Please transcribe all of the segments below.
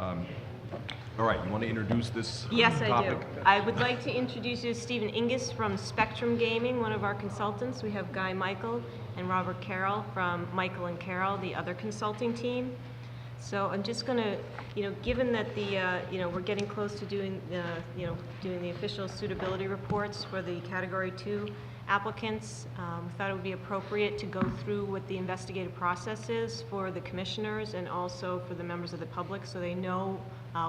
All right, you want to introduce this Yes, topic? I do. I would like to introduce you to Stephen Ingus from Spectrum Gaming, one of our consultants. We have Guy Michael and Robert Carroll from Michael and Carroll, the other consulting team. So I'm just going to, given that we're getting close to doing the official suitability reports for the Category 2 applicants, we thought it would be appropriate to go through what the investigative process is for the commissioners and also for the members of the public so they know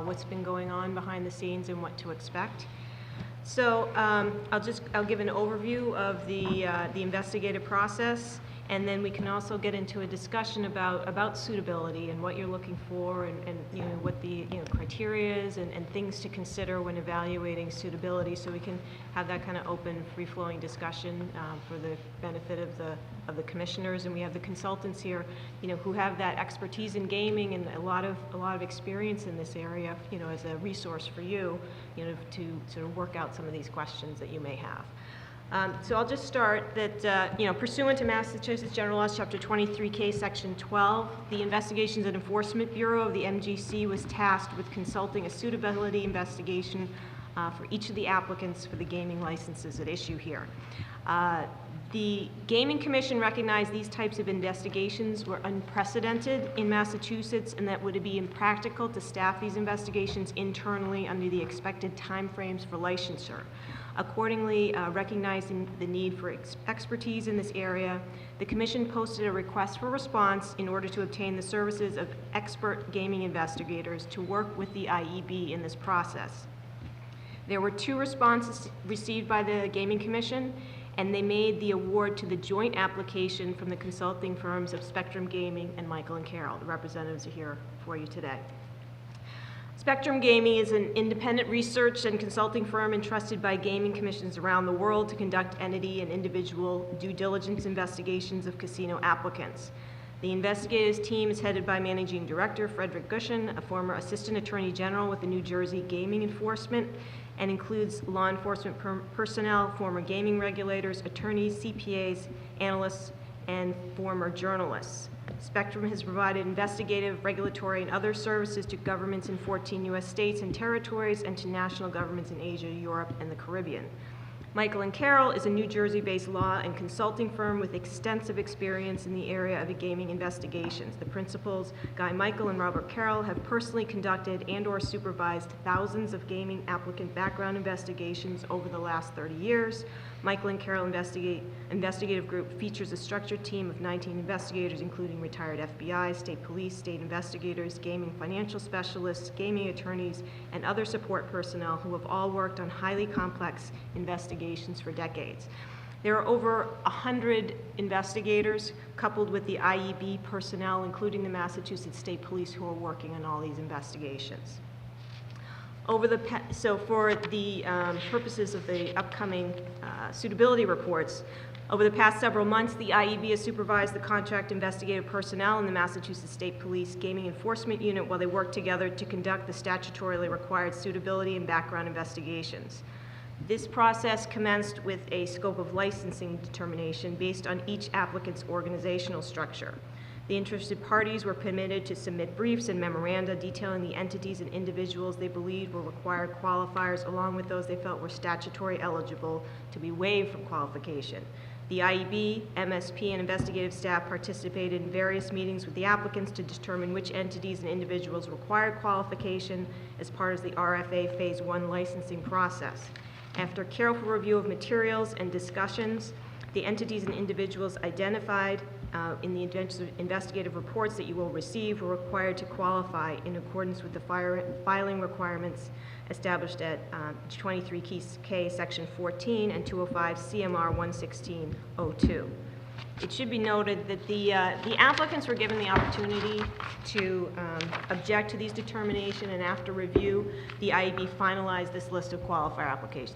what's been going on behind the scenes and what to expect. So I'll give an overview of the investigative process, and then we can also get into a discussion about suitability and what you're looking for and what the criteria is and things to consider when evaluating suitability, so we can have that kind of open, free-flowing discussion for the benefit of the commissioners. And we have the consultants here who have that expertise in gaming and a lot of experience in this area as a resource for you to sort of work out some of these questions that you may have. So I'll just start that, pursuant to Massachusetts General Laws, Chapter 23K, Section 12, the Investigations and Enforcement Bureau of the MGC was tasked with consulting a suitability investigation for each of the applicants for the gaming licenses at issue here. The Gaming Commission recognized these types of investigations were unprecedented in Massachusetts and that would be impractical to staff these investigations internally under the expected timeframes for licensure. Accordingly, recognizing the need for expertise in this area, the Commission posted a request for response in order to obtain the services of expert gaming investigators to work with the IEB in this process. There were 2 responses received by the Gaming Commission, and they made the award to the joint application from the consulting firms of Spectrum Gaming and Michael and Carroll. The representatives are here for you today. Spectrum Gaming is an independent research and consulting firm entrusted by gaming commissions around the world to conduct entity and individual due diligence investigations of casino applicants. The investigators team is headed by Managing Director Frederick Gushin, a former Assistant Attorney General with the New Jersey Gaming Enforcement, and includes law enforcement personnel, former gaming regulators, attorneys, CPAs, analysts, and former journalists. Spectrum has provided investigative, regulatory, and other services to governments in 14 U.S. states and territories and to national governments in Asia, Europe, and the Caribbean. Michael and Carroll is a New Jersey-based law and consulting firm with extensive experience in the area of gaming investigations. The principals, Guy Michael and Robert Carroll, have personally conducted and/or supervised thousands of gaming applicant background investigations over the last 30 years. Michael and Carroll Investigative Group features a structured team of 19 investigators, including retired FBI, state police, state investigators, gaming financial specialists, gaming attorneys, and other support personnel who have all worked on highly complex investigations for decades. There are over 100 investigators coupled with the IEB personnel, including the Massachusetts State Police, who are working on all these investigations. So for the purposes of the upcoming suitability reports, over the past several months, the IEB has supervised the contract investigative personnel in the Massachusetts State Police Gaming Enforcement Unit while they work together to conduct the statutorily required suitability and background investigations. This process commenced with a scope of licensing determination based on each applicant's organizational structure. The interested parties were permitted to submit briefs and memoranda detailing the entities and individuals they believed were required qualifiers, along with those they felt were statutory eligible to be waived from qualification. The IEB, MSP, and investigative staff participated in various meetings with the applicants to determine which entities and individuals required qualification as part of the RFA Phase 1 licensing process. After careful review of materials and discussions, the entities and individuals identified in the investigative reports that you will receive were required to qualify in accordance with the filing requirements established at 23K Section 14 and 205 CMR 116.02. It should be noted that the applicants were given the opportunity to object to these determinations, and after review, the IEB finalized this list of qualifier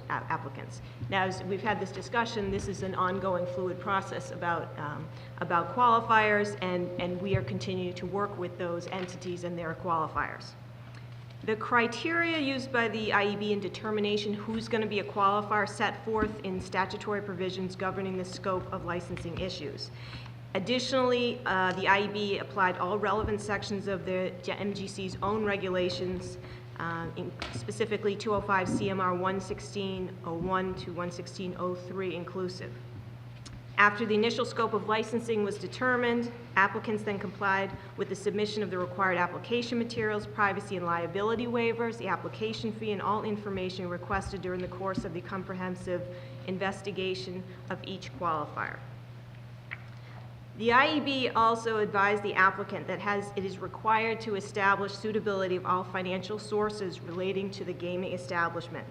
applicants. Now, as we've had this discussion, this is an ongoing fluid process about qualifiers, and we are continuing to work with those entities and their qualifiers. The criteria used by the IEB in determination who's going to be a qualifier set forth in statutory provisions governing the scope of licensing issues. Additionally, the IEB applied all relevant sections of the MGC's own regulations, specifically 205 CMR 116.01 to 116.03 inclusive. After the initial scope of licensing was determined, applicants then complied with the submission of the required application materials, privacy and liability waivers, the application fee, and all information requested during the course of the comprehensive investigation of each qualifier. The IEB also advised the applicant that it is required to establish suitability of all financial sources relating to the gaming establishment.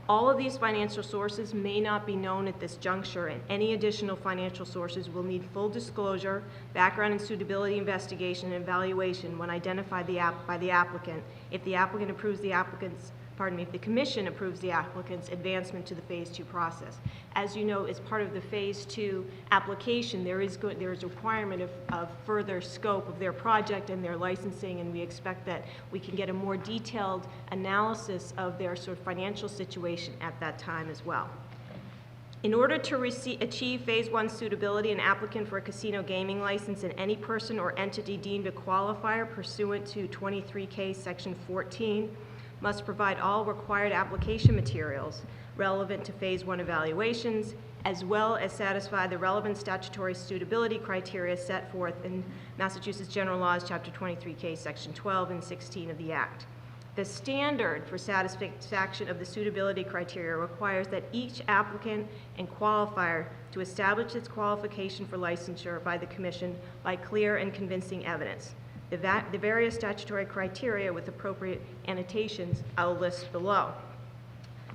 All of these financial sources may not be known at this juncture, and any additional financial sources will need full disclosure, background and suitability investigation, and evaluation when identified by the applicant if the applicant approves the applicant's if the commission approves the applicant's advancement to the Phase 2 process. As you know, as part of the Phase 2 application, there is a requirement of further scope of their project and their licensing, and we expect that we can get a more detailed analysis of their sort of financial situation at that time as well. In order to achieve Phase 1 suitability, an applicant for a casino gaming license and any person or entity deemed a qualifier pursuant to 23K Section 14 must provide all required application materials relevant to Phase 1 evaluations, as well as satisfy the relevant statutory suitability criteria set forth in Massachusetts General Laws, Chapter 23K, Section 12 and 16 of the Act. The standard for satisfaction of the suitability criteria requires that each applicant and qualifier to establish its qualification for licensure by the Commission by clear and convincing evidence. The various statutory criteria with appropriate annotations I'll list below.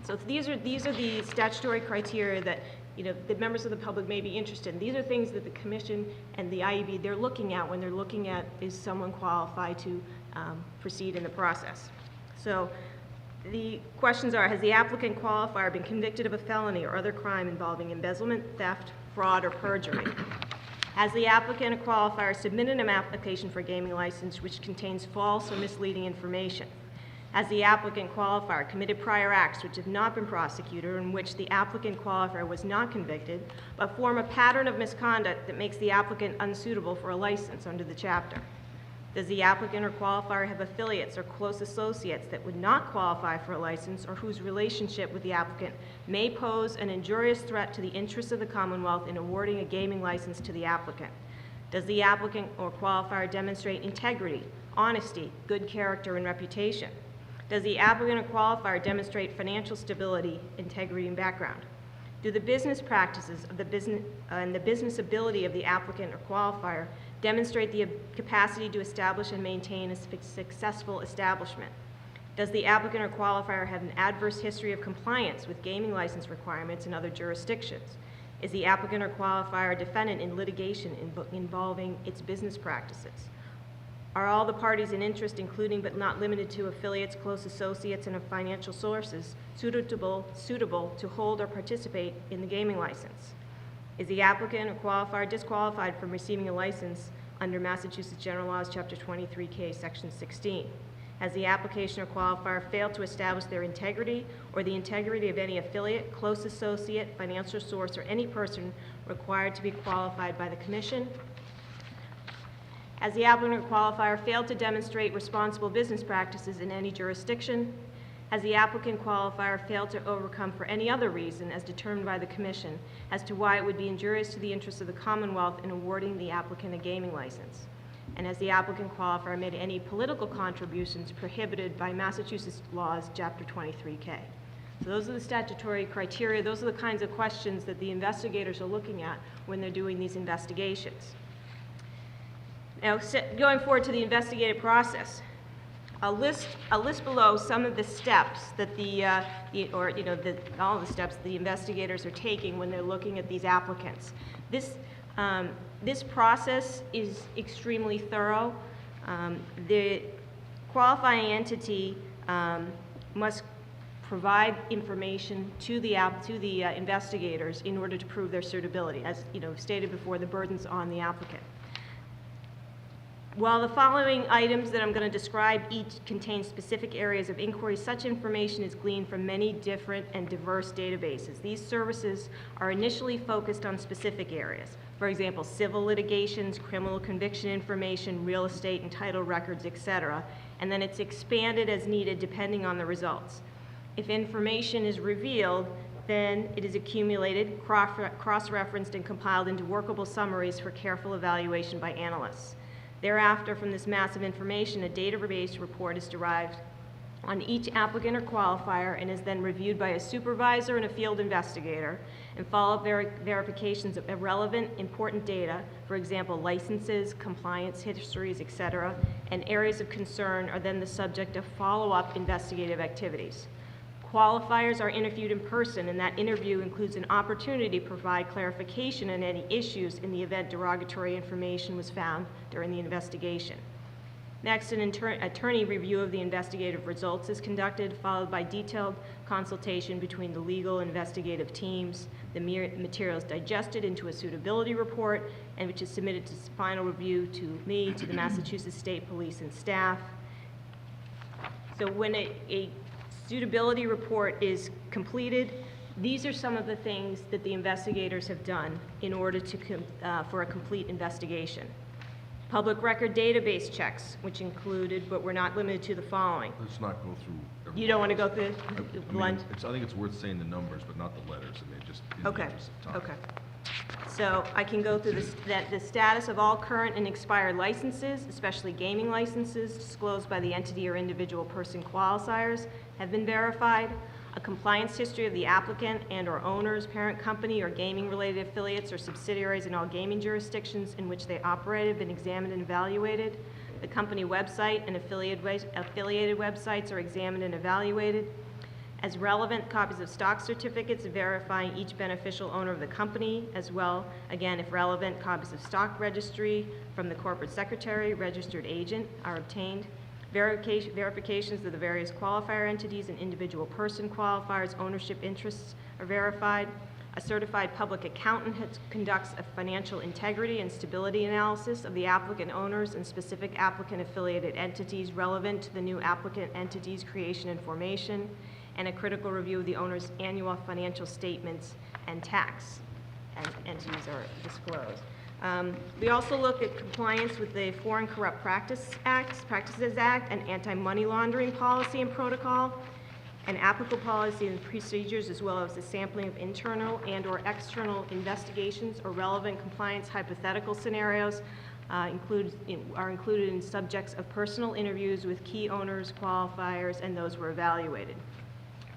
So these are the statutory criteria that the members of the public may be interested in. These are things that the Commission and the IEB, they're looking at when they're looking at, is someone qualified to proceed in the process. So the questions are, has the applicant qualifier been convicted of a felony or other crime involving embezzlement, theft, fraud, or perjury? Has the applicant or qualifier submitted an application for a gaming license which contains false or misleading information? Has the applicant qualifier committed prior acts which have not been prosecuted or in which the applicant qualifier was not convicted, but form a pattern of misconduct that makes the applicant unsuitable for a license under the chapter? Does the applicant or qualifier have affiliates or close associates that would not qualify for a license or whose relationship with the applicant may pose an injurious threat to the interests of the Commonwealth in awarding a gaming license to the applicant? Does the applicant or qualifier demonstrate integrity, honesty, good character, and reputation? Does the applicant or qualifier demonstrate financial stability, integrity, and background? Do the business practices of the business and the business ability of the applicant or qualifier demonstrate the capacity to establish and maintain a successful establishment? Does the applicant or qualifier have an adverse history of compliance with gaming license requirements in other jurisdictions? Is the applicant or qualifier a defendant in litigation involving its business practices? Are all the parties in interest, including but not limited to affiliates, close associates, and financial sources, suitable to hold or participate in the gaming license? Is the applicant or qualifier disqualified from receiving a license under Massachusetts General Laws, Chapter 23K, Section 16? Has the application or qualifier failed to establish their integrity or the integrity of any affiliate, close associate, financial source, or any person required to be qualified by the Commission? Has the applicant or qualifier failed to demonstrate responsible business practices in any jurisdiction? Has the applicant qualifier failed to overcome for any other reason as determined by the Commission as to why it would be injurious to the interests of the Commonwealth in awarding the applicant a gaming license? And has the applicant qualifier made any political contributions prohibited by Massachusetts laws, Chapter 23K? So those are the statutory criteria. Those are the kinds of questions that the investigators are looking at when they're doing these investigations. Now, going forward to the investigative process, I'll list below some of the steps that all the steps the investigators are taking when they're looking at these applicants. This process is extremely thorough. The qualifying entity must provide information to the investigators in order to prove their suitability. As stated before, the burden's on the applicant. While the following items that I'm going to describe each contain specific areas of inquiry, such information is gleaned from many different and diverse databases. These services are initially focused on specific areas. For example, civil litigations, criminal conviction information, real estate and title records, etc. And then it's expanded as needed depending on the results. If information is revealed, then it is accumulated, cross-referenced, and compiled into workable summaries for careful evaluation by analysts. Thereafter, from this massive information, a database report is derived on each applicant or qualifier and is then reviewed by a supervisor and a field investigator, and follow-up verifications of relevant, important data, for example, licenses, compliance histories, etc., and areas of concern are then the subject of follow-up investigative activities. Qualifiers are interviewed in person, and that interview includes an opportunity to provide clarification on any issues in the event derogatory information was found during the investigation. Next, an attorney review of the investigative results is conducted, followed by detailed consultation between the legal and investigative teams. The material is digested into a suitability report, and which is submitted to final review to me, to the Massachusetts State Police and staff. So when a suitability report is completed, these are some of the things that the investigators have done in order to for a complete investigation. Public record database checks, which included, but were not limited to, the following. Let's not go through every You don't want to go through I think it's worth saying the numbers, but not the letters. I mean, just in the Okay, interest of time. okay. So I can go through the status of all current and expired licenses, especially gaming licenses, disclosed by the entity or individual person qualifiers, have been verified. A compliance history of the applicant and or owner's parent company or gaming-related affiliates or subsidiaries in all gaming jurisdictions in which they operate have been examined and evaluated. The company website and affiliated websites are examined and evaluated. As relevant, copies of stock certificates verifying each beneficial owner of the company, as well, again, if relevant, copies of stock registry from the corporate secretary, registered agent are obtained. Verifications of the various qualifier entities and individual person qualifiers' ownership interests are verified. A certified public accountant conducts a financial integrity and stability analysis of the applicant owners and specific applicant affiliated entities relevant to the new applicant entity's creation and formation, and a critical review of the owner's annual financial statements and tax entities are disclosed. We also look at compliance with the Foreign Corrupt Practices Act, and anti-money laundering policy and protocol, and applicable policy and procedures, as well as the sampling of internal and or external investigations or relevant compliance hypothetical scenarios are included in subjects of personal interviews with key owners, qualifiers, and those were evaluated.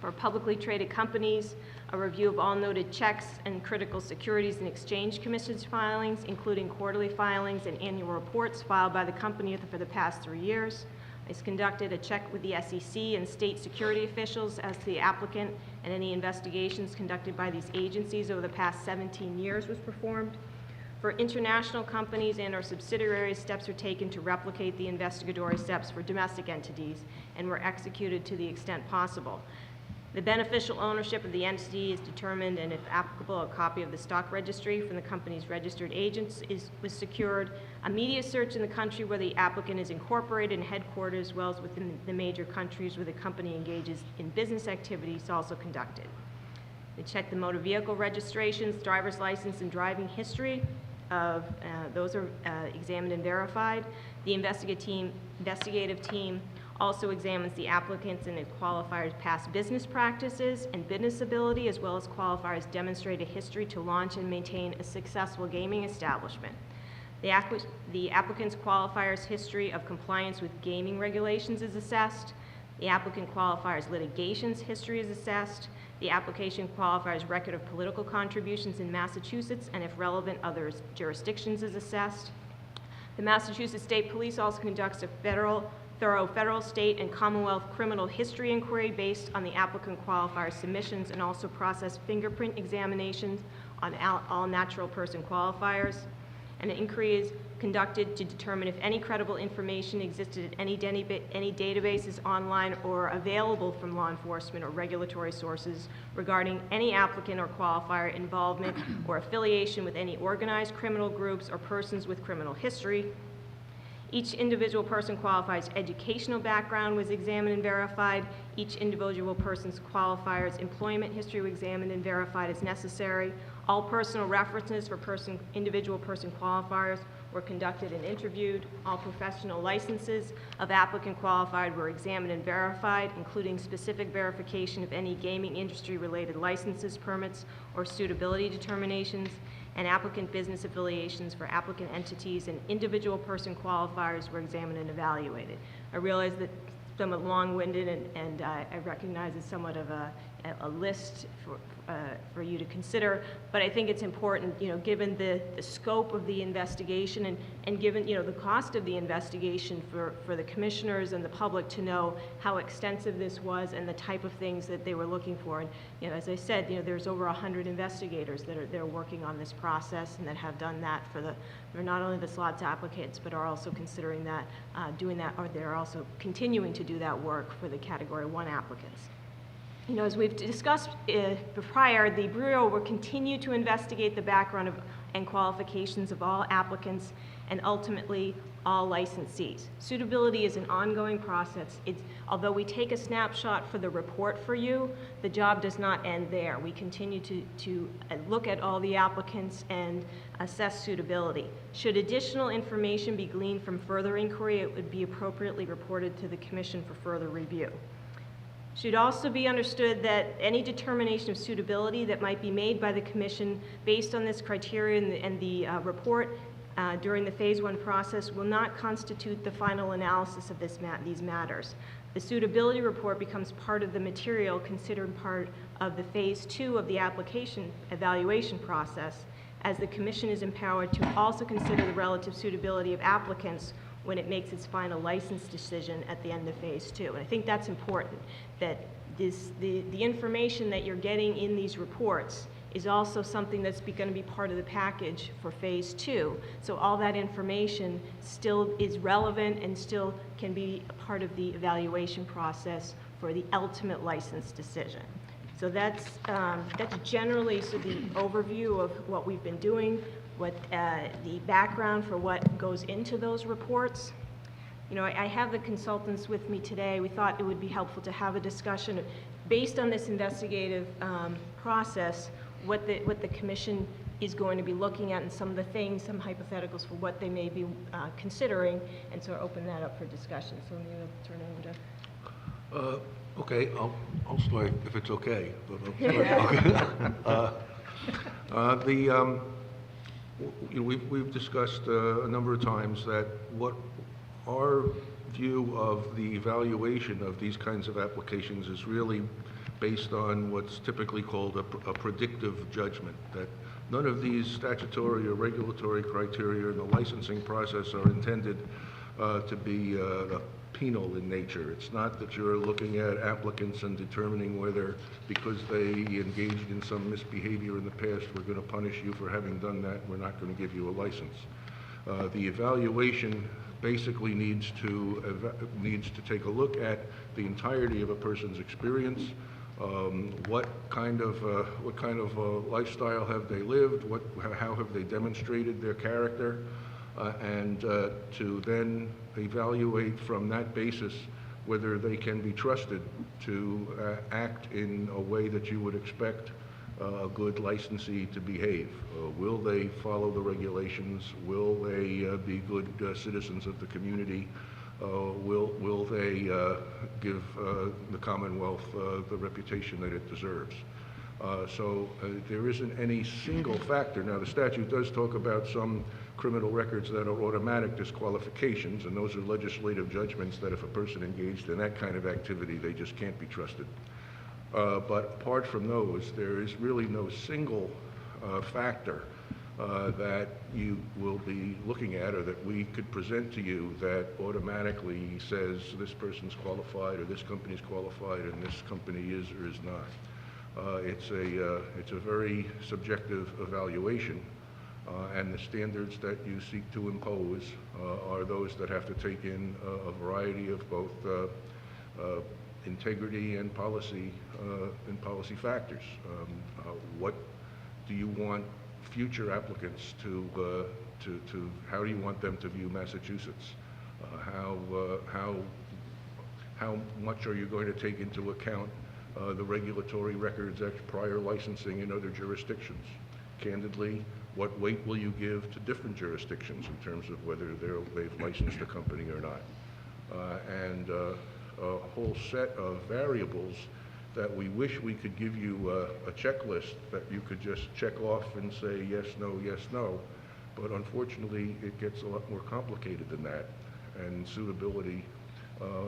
For publicly traded companies, a review of all noted checks and critical securities and exchange commissions filings, including quarterly filings and annual reports filed by the company for the past 3 years. Is conducted. A check with the SEC and state security officials as to the applicant, and any investigations conducted by these agencies over the past 17 years was performed. For international companies and or subsidiaries, steps are taken to replicate the investigatory steps for domestic entities and were executed to the extent possible. The beneficial ownership of the entity is determined, and if applicable, a copy of the stock registry from the company's registered agents was secured. A media search in the country where the applicant is incorporated and headquartered, as well as within the major countries where the company engages in business activities, also conducted. They check the motor vehicle registrations, driver's license, and driving history of those are examined and verified. The investigative team also examines the applicants and the qualifiers' past business practices and business ability, as well as qualifiers demonstrate a history to launch and maintain a successful gaming establishment. The applicant's qualifiers' history of compliance with gaming regulations is assessed. The applicant qualifiers' litigations history is assessed. The application qualifiers' record of political contributions in Massachusetts and, if relevant, other jurisdictions is assessed. The Massachusetts State Police also conducts a thorough federal, state, and Commonwealth criminal history inquiry based on the applicant qualifier submissions, and also process fingerprint examinations on all natural person qualifiers. And an inquiry is conducted to determine if any credible information existed at any databases online or available from law enforcement or regulatory sources regarding any applicant or qualifier involvement or affiliation with any organized criminal groups or persons with criminal history. Each individual person qualifies educational background was examined and verified. Each individual person's qualifiers employment history was examined and verified as necessary. All personal references for individual person qualifiers were conducted and interviewed. All professional licenses of applicant qualified were examined and verified, including specific verification of any gaming industry-related licenses, permits, or suitability determinations, and applicant business affiliations for applicant entities and individual person qualifiers were examined and evaluated. I realize that somewhat long-winded, and I recognize it's somewhat of a list for you to consider, but I think it's important, given the scope of the investigation and given, the cost of the investigation for the commissioners and the public to know how extensive this was and the type of things that they were looking for. And, as I said, there's over 100 investigators that are working on this process and that have done that for not only the slots applicants, but are also considering that, doing that, or they're also continuing to do that work for the Category 1 applicants. As we've discussed prior, the Bureau will continue to investigate the background and qualifications of all applicants and ultimately all licensees. Suitability is an ongoing process. Although we take a snapshot for the report for you, the job does not end there. We continue to look at all the applicants and assess suitability. Should additional information be gleaned from further inquiry, it would be appropriately reported to the Commission for further review. Should also be understood that any determination of suitability that might be made by the Commission based on this criteria and the report during the Phase 1 process will not constitute the final analysis of these matters. The suitability report becomes part of the material considered part of the Phase 2 of the application evaluation process, as the Commission is empowered to also consider the relative suitability of applicants when it makes its final license decision at the end of Phase 2. And I think that's important, that the information that you're getting in these reports is also something that's going to be part of the package for Phase 2. So all that information still is relevant and still can be a part of the evaluation process for the ultimate license decision. So that's generally the overview of what we've been doing, what the background for what goes into those reports. I have the consultants with me today. We thought it would be helpful to have a discussion based on this investigative process, what the Commission is going to be looking at and some of the things, some hypotheticals for what they may be considering, and so open that up for discussion. So I'm going to turn it over to... Okay, I'll start if it's okay. We've discussed a number of times that what our view of the evaluation of these kinds of applications is really based on what's typically called a predictive judgment, that none of these statutory or regulatory criteria in the licensing process are intended to be penal in nature. It's not that you're looking at applicants and determining whether, because they engaged in some misbehavior in the past, we're going to punish you for having done that, we're not going to give you a license. The evaluation basically needs to take a look at the entirety of a person's experience. What kind of lifestyle have they lived? How have they demonstrated their character? And to then evaluate from that basis whether they can be trusted to act in a way that you would expect a good licensee to behave. Will they follow the regulations? Will they be good citizens of the community? Will they give the Commonwealth the reputation that it deserves? So there isn't any single factor. Now, the statute does talk about some criminal records that are automatic disqualifications, and those are legislative judgments that if a person engaged in that kind of activity, they just can't be trusted. But apart from those, there is really no single factor that you will be looking at or that we could present to you that automatically says this person's qualified or this company's qualified and this company is or is not. It's a very subjective evaluation, and the standards that you seek to impose are those that have to take in a variety of both integrity and policy factors. What do you want future applicants to how do you want them to view Massachusetts? How much are you going to take into account the regulatory records, prior licensing in other jurisdictions? candidly, what weight will you give to different jurisdictions in terms of whether they've licensed a company or not? And a whole set of variables that we wish we could give you a checklist that you could just check off and say yes, no, but unfortunately it gets a lot more complicated than that, and suitability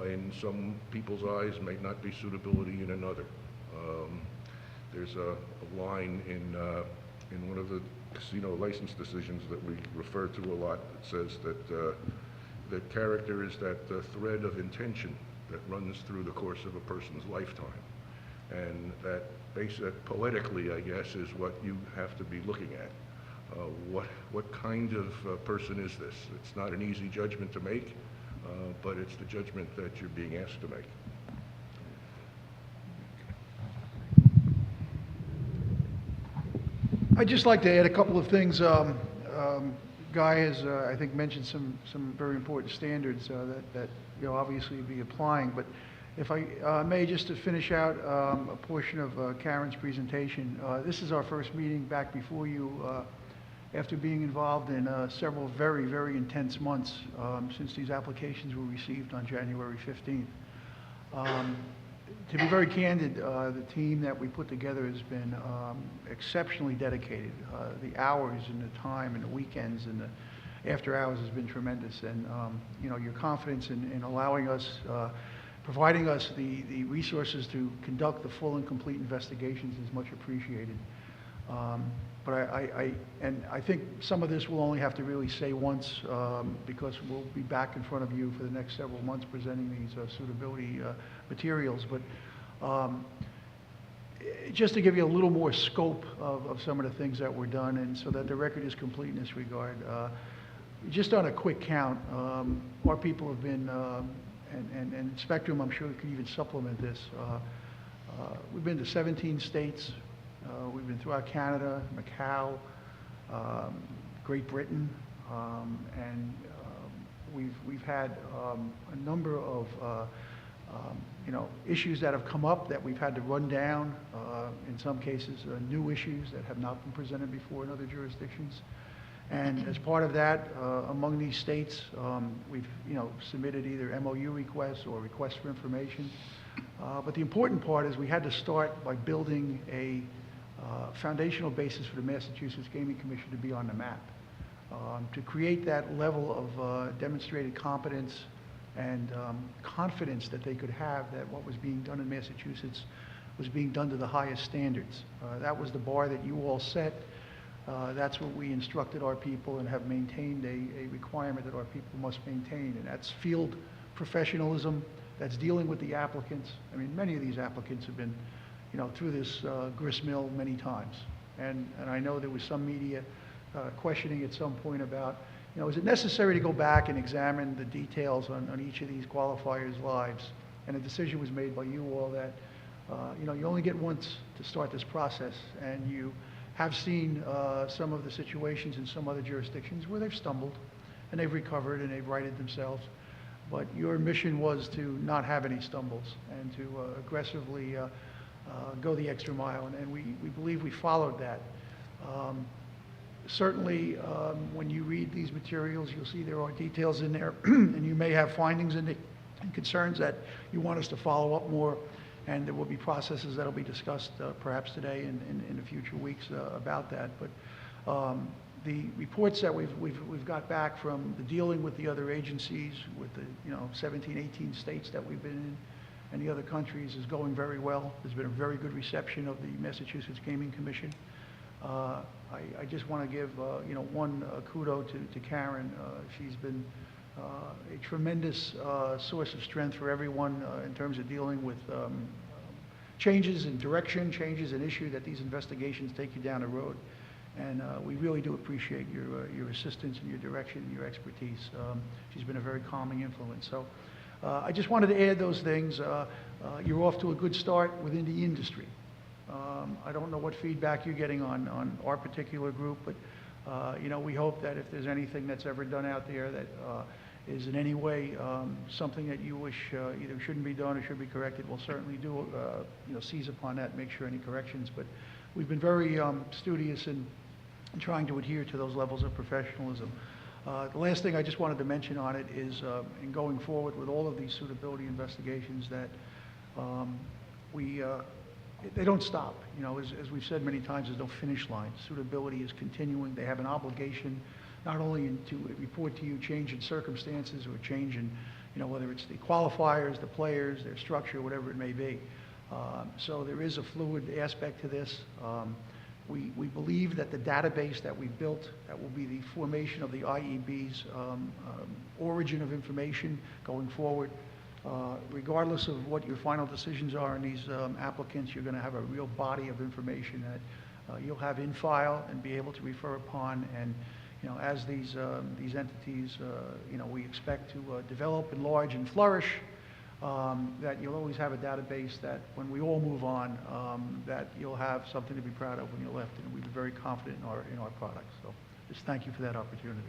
in some people's eyes may not be suitability in another. There's a line in one of the casino license decisions that we refer to a lot that says that character is that thread of intention that runs through the course of a person's lifetime. And that poetically, I guess, is what you have to be looking at. What kind of person is this? It's not an easy judgment to make, but it's the judgment that you're being asked to make. I'd just like to add a couple of things. Guy has, I think, mentioned some very important standards that you'll obviously be applying. But if I may, just to finish out a portion of Karen's presentation, this is our first meeting back before you after being involved in several very, very intense months since these applications were received on January 15th. To be very candid, the team that we put together has been exceptionally dedicated. The hours and the time and the weekends and the after hours has been tremendous. And you know, your confidence in allowing us, providing us the resources to conduct the full and complete investigations is much appreciated. But I think some of this we'll only have to really say once because we'll be back in front of you for the next several months presenting these suitability materials. But just to give you a little more scope of some of the things that were done, and so that the record is complete in this regard, just on a quick count, our people have been, and Spectrum I'm sure could even supplement this, we've been to 17 states. We've been throughout Canada, Macau, Great Britain, and we've had a number of issues that have come up that we've had to run down. In some cases, new issues that have not been presented before in other jurisdictions. And as part of that, among these states, we've submitted either MOU requests or requests for information. But the important part is we had to start by building a foundational basis for the Massachusetts Gaming Commission to be on the map, to create that level of demonstrated competence and confidence that they could have that what was being done in Massachusetts was being done to the highest standards. That was the bar that you all set. That's what we instructed our people and have maintained a requirement that our people must maintain, and that's field professionalism, that's dealing with the applicants. I mean, many of these applicants have been through this gristmill many times. And I know there was some media questioning at some point about, is it necessary to go back and examine the details on each of these qualifiers' lives? And a decision was made by you all that, you only get once to start this process, and you have seen some of the situations in some other jurisdictions where they've stumbled and they've recovered and they've righted themselves. But your mission was to not have any stumbles and to aggressively go the extra mile, and we believe we followed that. Certainly, when you read these materials, you'll see there are details in there, and you may have findings and concerns that you want us to follow up more, and there will be processes that will be discussed perhaps today and in the future weeks about that. But the reports that we've got back from the dealing with the other agencies, with the 17, 18 states that we've been in, and the other countries is going very well. There's been a very good reception of the Massachusetts Gaming Commission. I just want to give one kudo to Karen. She's been a tremendous source of strength for everyone in terms of dealing with changes in direction, changes in issue that these investigations take you down the road. And we really do appreciate your assistance and your direction and your expertise. She's been a very calming influence. So I just wanted to add those things. You're off to a good start within the industry. I don't know what feedback you're getting on our particular group, but we hope that if there's anything that's ever done out there that is in any way something that you wish either shouldn't be done or should be corrected, we'll certainly do seize upon that and make sure any corrections. But we've been very studious in and trying to adhere to those levels of professionalism. The last thing I just wanted to mention on it is, in going forward with all of these suitability investigations, that they don't stop. You know, as we've said many times, there's no finish line. Suitability is continuing. They have an obligation not only to report to you change in circumstances or change in, you know, whether it's the qualifiers, the players, their structure, whatever it may be. So there is a fluid aspect to this. We believe that the database that we've built, that will be the formation of the IEB's origin of information going forward, regardless of what your final decisions are in these applicants, you're going to have a real body of information that you'll have in file and be able to refer upon. And you know, as these entities, you know, we expect to develop, enlarge, and flourish, that you'll always have a database that when we all move on, that you'll have something to be proud of when you're left, and we'll be very confident in our products. So just thank you for that opportunity.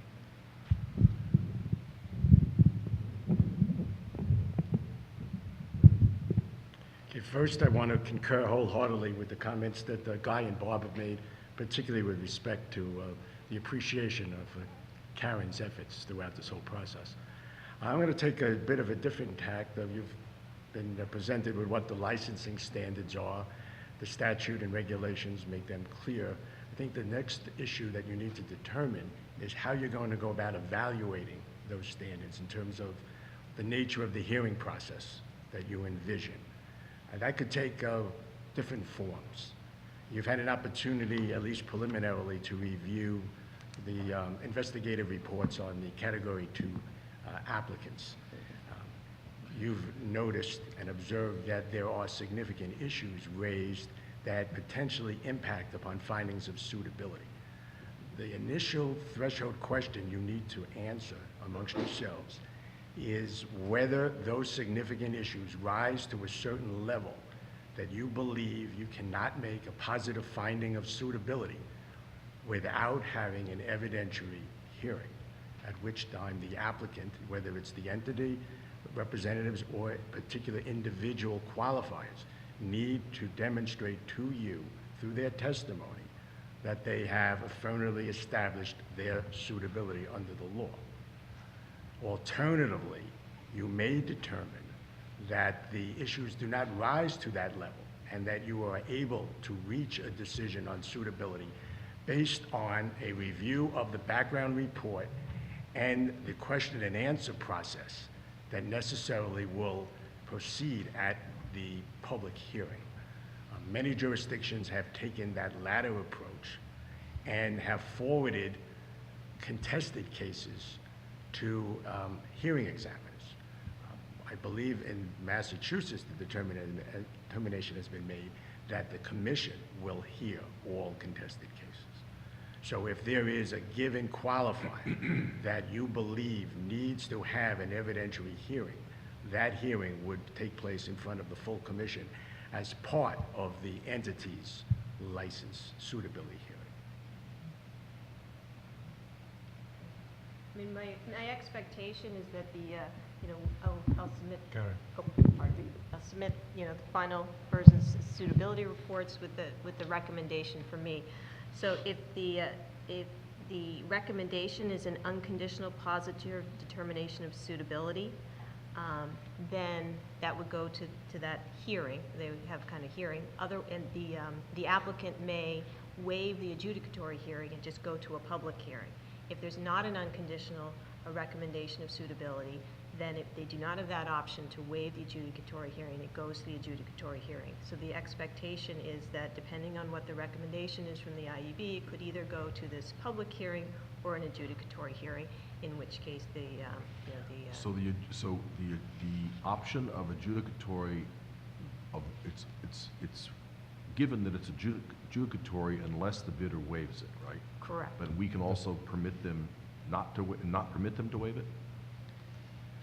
Okay, first I want to concur wholeheartedly with the comments that Guy and Bob have made, particularly with respect to the appreciation of Karen's efforts throughout this whole process. I'm going to take a bit of a different tack. You've been presented with what the licensing standards are. The statute and regulations make them clear. I think the next issue that you need to determine is how you're going to go about evaluating those standards in terms of the nature of the hearing process that you envision. And that could take different forms. You've had an opportunity, at least preliminarily, to review the investigative reports on the Category 2 applicants. You've noticed and observed that there are significant issues raised that potentially impact upon findings of suitability. The initial threshold question you need to answer amongst yourselves is whether those significant issues rise to a certain level that you believe you cannot make a positive finding of suitability without having an evidentiary hearing, at which time the applicant, whether it's the entity, representatives, or particular individual qualifiers, need to demonstrate to you through their testimony that they have affirmatively established their suitability under the law. Alternatively, you may determine that the issues do not rise to that level and that you are able to reach a decision on suitability based on a review of the background report and the question and answer process that necessarily will proceed at the public hearing. Many jurisdictions have taken that latter approach and have forwarded contested cases to hearing examiners. I believe in Massachusetts, the determination has been made that the commission will hear all contested cases. So if there is a given qualifier that you believe needs to have an evidentiary hearing, that hearing would take place in front of the full commission as part of the entity's license suitability hearing. I mean, my expectation is that the, you know, I'll submit. Karen. Oh, pardon me. I'll submit, you know, the final version's suitability reports with the recommendation for me. So if the recommendation is an unconditional positive determination of suitability, then that would go to that hearing. They would have kind of hearing. And the applicant may waive the adjudicatory hearing and just go to a public hearing. If there's not an unconditional recommendation of suitability, then if they do not have that option to waive the adjudicatory hearing, it goes to the adjudicatory hearing. So the expectation is that depending on what the recommendation is from the IEB, it could either go to this public hearing or an adjudicatory hearing, in which case the, So the option of adjudicatory, it's given that it's adjudicatory unless the bidder waives it, right? correct. But we can also permit them not permit them to waive it?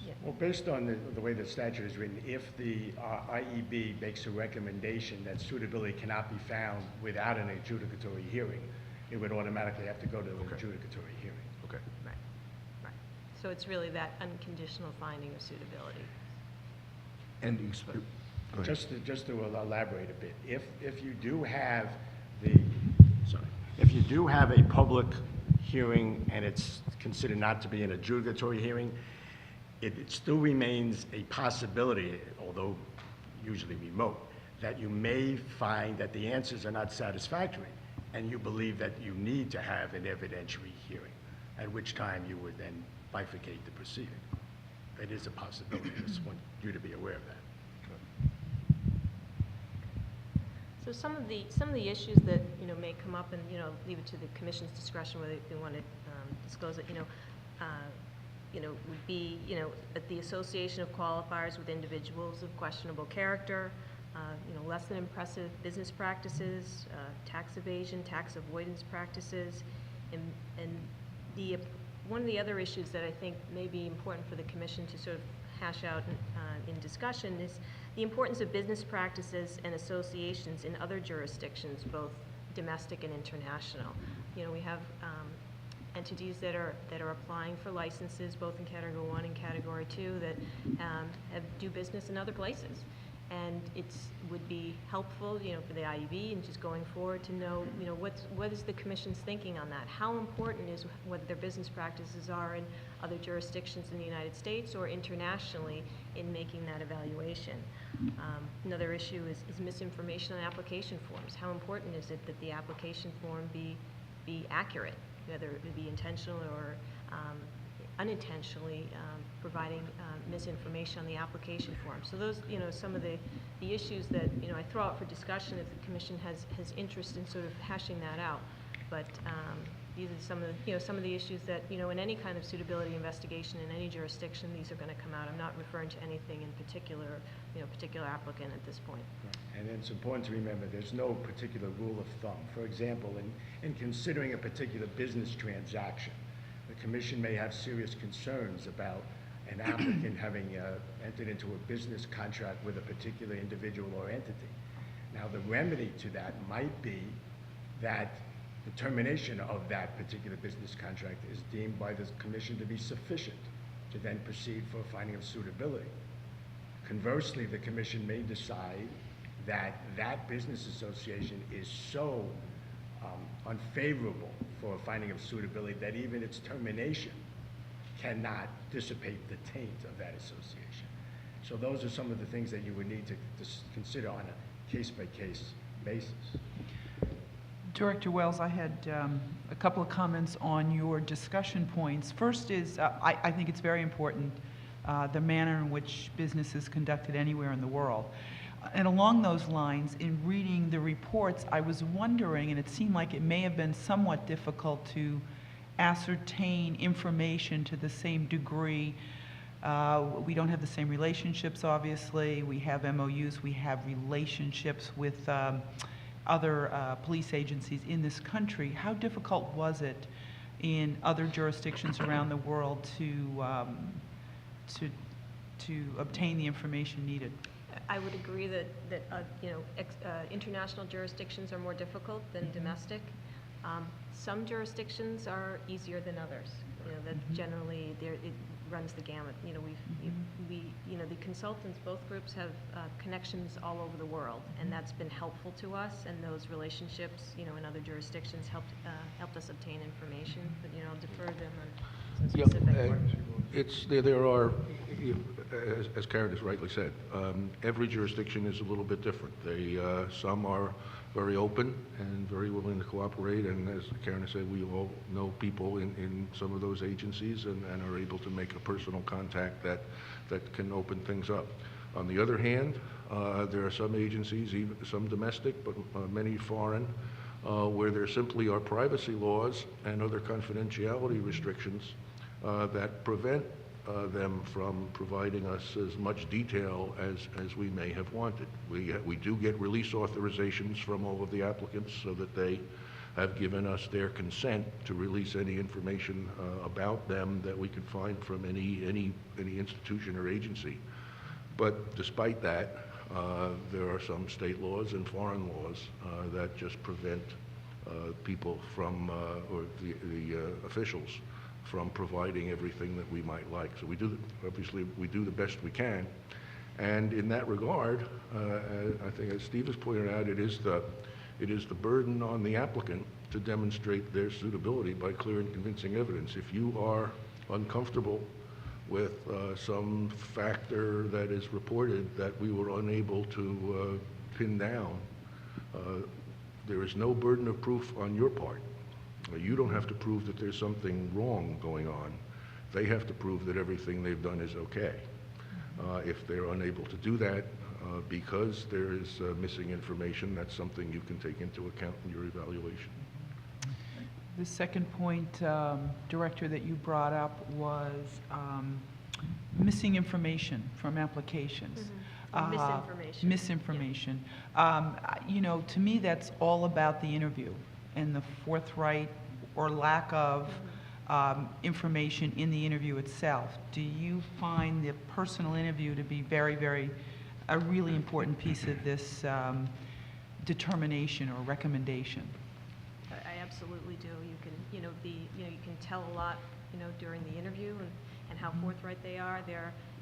Yeah. Well, based on the way the statute is written, if the IEB makes a recommendation that suitability cannot be found without an adjudicatory hearing, it would automatically have to go to an adjudicatory hearing. Okay. Right, right. So it's really that unconditional finding of suitability. And go ahead. Just to elaborate a bit, if you do have the, sorry, If you do have a public hearing and it's considered not to be an adjudicatory hearing, it still remains a possibility, although usually remote, that you may find that the answers are not satisfactory, and you believe that you need to have an evidentiary hearing, at which time you would then bifurcate the proceeding. It is a possibility. I just want you to be aware of that. So some of the issues that, may come up, and, leave it to the commission's discretion whether they want to disclose it, would be, at the association of qualifiers with individuals of questionable character, less than impressive business practices, tax evasion, tax avoidance practices, and one of the other issues that I think may be important for the commission to sort of hash out in discussion is the importance of business practices and associations in other jurisdictions, both domestic and international. We have entities that are applying for licenses, both in Category 1 and Category 2, that do business in other places. And it would be helpful, for the IEB and just going forward to know, what is the commission's thinking on that? How important is what their business practices are in other jurisdictions in the United States or internationally in making that evaluation? Another issue is misinformation on application forms. How important is it that the application form be accurate, whether it be intentional or unintentionally providing misinformation on the application form. So those, some of the issues that, I throw out for discussion if the commission has interest in sort of hashing that out. But these are some of the issues that, in any kind of suitability investigation in any jurisdiction, these are going to come out. I'm not referring to anything in particular, particular applicant at this point. And it's important to remember there's no particular rule of thumb. For example, in considering a particular business transaction, the commission may have serious concerns about an applicant having entered into a business contract with a particular individual or entity. Now, the remedy to that might be that the termination of that particular business contract is deemed by the commission to be sufficient to then proceed for a finding of suitability. Conversely, the commission may decide that that business association is so unfavorable for a finding of suitability that even its termination cannot dissipate the taint of that association. So those are some of the things that you would need to consider on a case-by-case basis. Director Wells, I had a couple of comments on your discussion points. First is, I think it's very important, the manner in which business is conducted anywhere in the world. And along those lines, in reading the reports, I was wondering, and it seemed like it may have been somewhat difficult to ascertain information to the same degree. We don't have the same relationships, obviously. We have MOUs, we have relationships with other police agencies in this country. How difficult was it in other jurisdictions around the world to obtain the information needed? I would agree that international jurisdictions are more difficult than domestic. Some jurisdictions are easier than others. That generally it runs the gamut. The consultants, both groups have connections all over the world, and that's been helpful to us. And those relationships, in other jurisdictions helped us obtain information. But I'll defer them on some specific. There are, as Karen has rightly said, every jurisdiction is a little bit different. Some are very open and very willing to cooperate, and as Karen has said, we all know people in some of those agencies and are able to make a personal contact that can open things up. On the other hand, there are some agencies, even some domestic, but many foreign, where there simply are privacy laws and other confidentiality restrictions that prevent them from providing us as much detail as we may have wanted. We do get release authorizations from all of the applicants so that they have given us their consent to release any information about them that we can find from any institution or agency. But despite that, there are some state laws and foreign laws that just prevent people from, or the officials from providing everything that we might like. So obviously we do the best we can. And in that regard, I think as Steve has pointed out, it is It is the burden on the applicant to demonstrate their suitability by clear and convincing evidence. If you are uncomfortable with some factor that is reported that we were unable to pin down, there is no burden of proof on your part. You don't have to prove that there's something wrong going on. They have to prove that everything they've done is okay. If they're unable to do that because there is missing information, that's something you can take into account in your evaluation. The second point, Director, that you brought up was missing information from applications. Misinformation. Misinformation. You know, to me, that's all about the interview and the forthright or lack of information in the interview itself. Do you find the personal interview to be a really important piece of this determination or recommendation? I absolutely do. You can, you can tell a lot, during the interview and how forthright they are.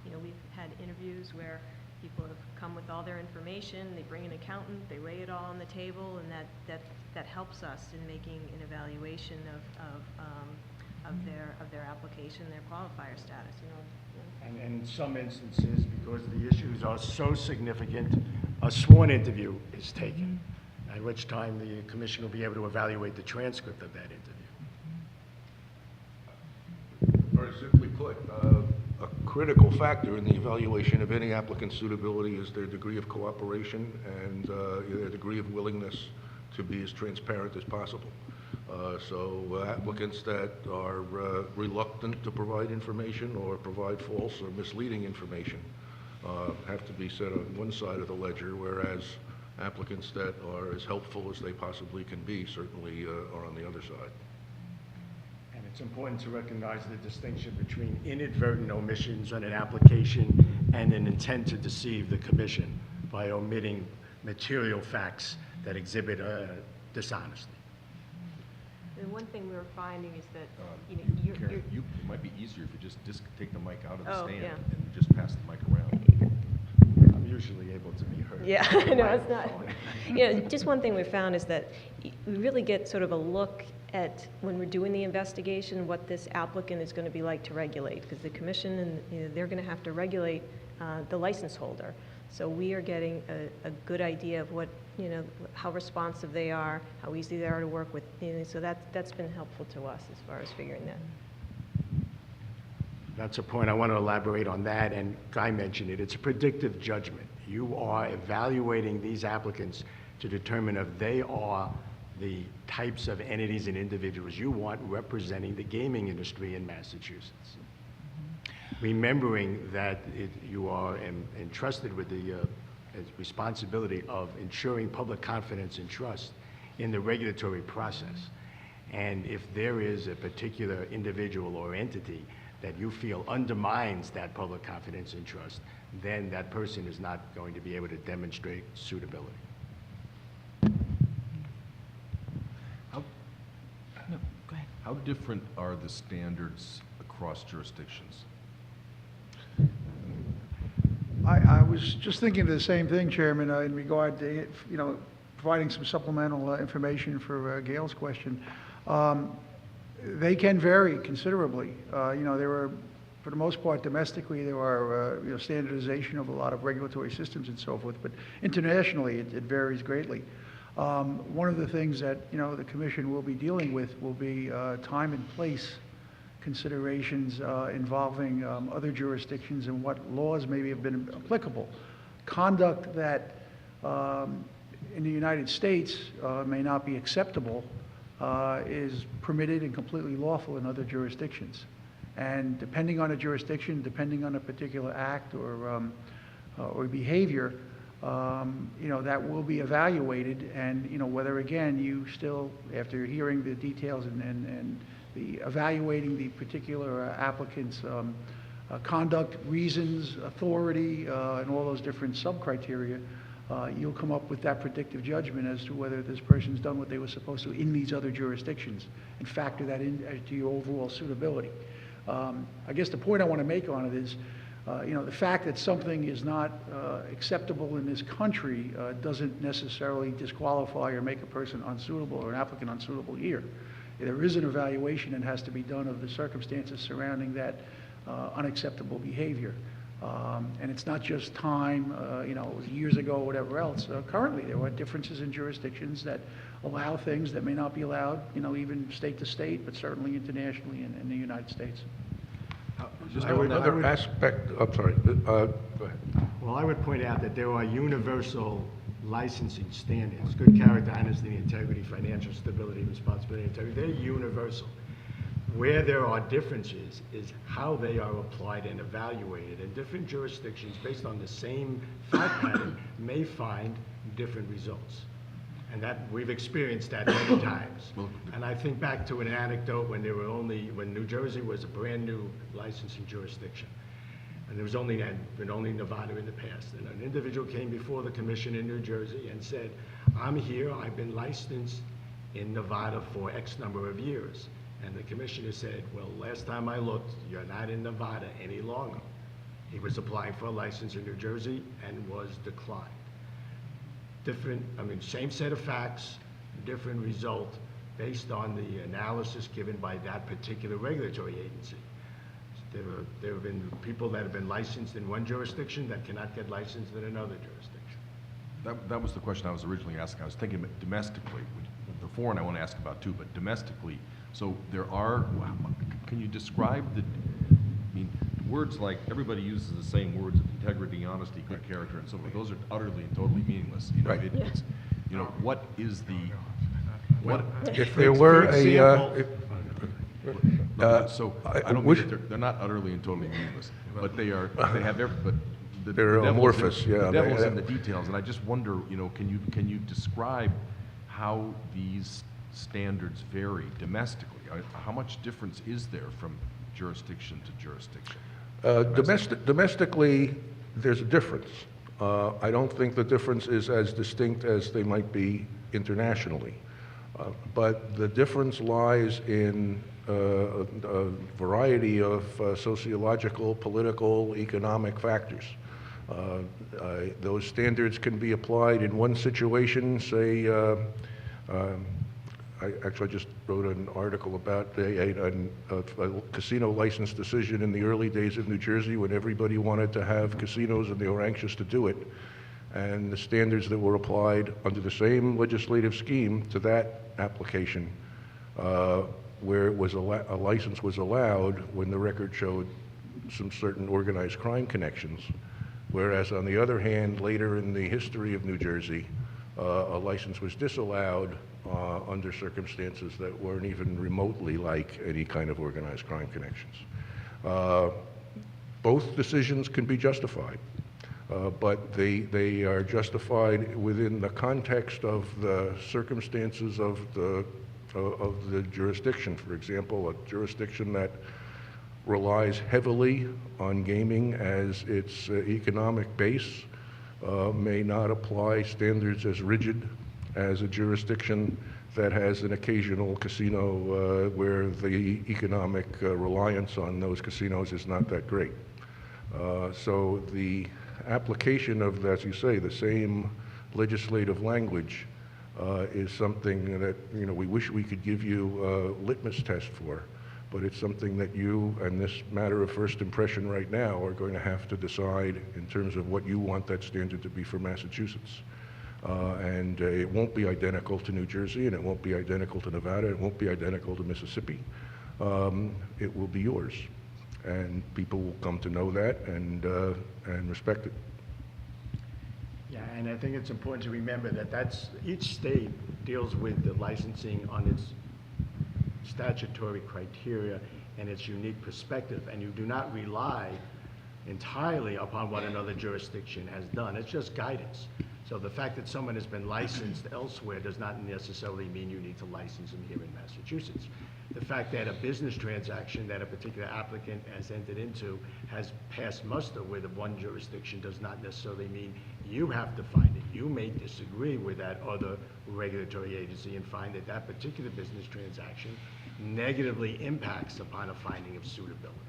We've had interviews where people have come with all their information, they bring an accountant, they lay it all on the table, and that helps us in making an evaluation of their application, their qualifier status, And in some instances, because the issues are so significant, a sworn interview is taken, at which time the commission will be able to evaluate the transcript of that interview. Very simply put, a critical factor in the evaluation of any applicant's suitability is their degree of cooperation and their degree of willingness to be as transparent as possible. So applicants that are reluctant to provide information or provide false or misleading information have to be set on one side of the ledger, whereas applicants that are as helpful as they possibly can be certainly are on the other side. And it's important to recognize the distinction between inadvertent omissions on an application and an intent to deceive the commission by omitting material facts that exhibit dishonesty. And one thing we were finding is that, Karen, it might be easier if you just take the mic out of the Oh, stand yeah. and just pass the mic around. I'm usually able to be heard. Yeah, no, it's not. Just one thing we found is that we really get sort of a look at, when we're doing the investigation, what this applicant is going to be like to regulate, because the commission, and they're going to have to regulate the license holder. So we are getting a good idea of what, how responsive they are, how easy they are to work with. So that's been helpful to us as far as figuring that. That's a point I want to elaborate on that, and Guy mentioned it. It's a predictive judgment. You are evaluating these applicants to determine if they are the types of entities and individuals you want representing the gaming industry in Massachusetts. Remembering that you are entrusted with the responsibility of ensuring public confidence and trust in the regulatory process. And if there is a particular individual or entity that you feel undermines that public confidence and trust, then that person is not going to be able to demonstrate suitability. No, go ahead. How different are the standards across jurisdictions? I was just thinking of the same thing, Chairman, in regard to, providing some supplemental information for Gail's question. They can vary considerably. There were, for the most part, domestically, there are standardization of a lot of regulatory systems and so forth, but internationally, it varies greatly. One of the things that, the Commission will be dealing with will be time and place considerations involving other jurisdictions and what laws maybe have been applicable. Conduct that in the United States may not be acceptable is permitted and completely lawful in other jurisdictions. And depending on a jurisdiction, depending on a particular act or behavior, that will be evaluated, and whether, again, you still, after hearing the details and the evaluating the particular applicant's conduct, reasons, authority, and all those different sub-criteria, you'll come up with that predictive judgment as to whether this person's done what they were supposed to in these other jurisdictions, and factor that into your overall suitability. I guess the point I want to make on it is, The fact that something is not acceptable in this country doesn't necessarily disqualify or make a person unsuitable or an applicant unsuitable here. There is an evaluation that has to be done of the circumstances surrounding that unacceptable behavior. And it's not just time, it was years ago or whatever else. Currently, there are differences in jurisdictions that allow things that may not be allowed, even state to state, but certainly internationally in the United States. Just Another aspect, I'm sorry, go ahead. Well, I would point out that there are universal licensing standards: good character, honesty, integrity, financial stability, responsibility, integrity. They're universal. Where there are differences is how they are applied and evaluated. And different jurisdictions, based on the same fact pattern, may find different results. And that, we've experienced that many times. And I think back to an anecdote when when New Jersey was a brand-new licensing jurisdiction. And there was had been only Nevada in the past. And an individual came before the commission in New Jersey and said, "I'm here, I've been licensed in Nevada for X number of years." And the commissioner said, "Well, last time I looked, you're not in Nevada any longer." He was applying for a license in New Jersey and was declined. Same set of facts, different result based on the analysis given by that particular regulatory agency. There have been people that have been licensed in one jurisdiction that cannot get licensed in another jurisdiction. That was the question I was originally asking. I was thinking domestically. The foreign I want to ask about too, but domestically. So can you describe words like, everybody uses the same words: integrity, honesty, good character, and so forth. Those are utterly and totally meaningless. Right. What is the, what? If there were So I don't mean that they're not utterly and totally meaningless, but they have but they're amorphous, the yeah. devil's in the details, and I just wonder, can you describe how these standards vary domestically? How much difference is there from jurisdiction to jurisdiction? Domestically, there's a difference. I don't think the difference is as distinct as they might be internationally. But the difference lies in a variety of sociological, political, economic factors. Those standards can be applied in one situation, say, I just wrote an article about a casino license decision in the early days of New Jersey when everybody wanted to have casinos and they were anxious to do it. And the standards that were applied under the same legislative scheme to that application, where it was a license was allowed when the record showed some certain organized crime connections. Whereas on the other hand, later in the history of New Jersey, a license was disallowed under circumstances that weren't even remotely like any kind of organized crime connections. Both decisions can be justified, but they are justified within the context of the circumstances of the jurisdiction. For example, a jurisdiction that relies heavily on gaming as its economic base may not apply standards as rigid as a jurisdiction that has an occasional casino where the economic reliance on those casinos is not that great. So the application of, as you say, the same legislative language is something that we wish we could give you a litmus test for, but it's something that you, and this matter of first impression right now, are going to have to decide in terms of what you want that standard to be for Massachusetts. And it won't be identical to New Jersey, and it won't be identical to Nevada, it won't be identical to Mississippi. It will be yours, and people will come to know that and respect it. Yeah, and I think it's important to remember that each state deals with the licensing on its statutory criteria and its unique perspective, and you do not rely entirely upon what another jurisdiction has done. It's just guidance. So the fact that someone has been licensed elsewhere does not necessarily mean you need to license them here in Massachusetts. The fact that a business transaction that a particular applicant has entered into has passed muster with one jurisdiction does not necessarily mean you have to find it. You may disagree with that other regulatory agency and find that that particular business transaction negatively impacts upon a finding of suitability.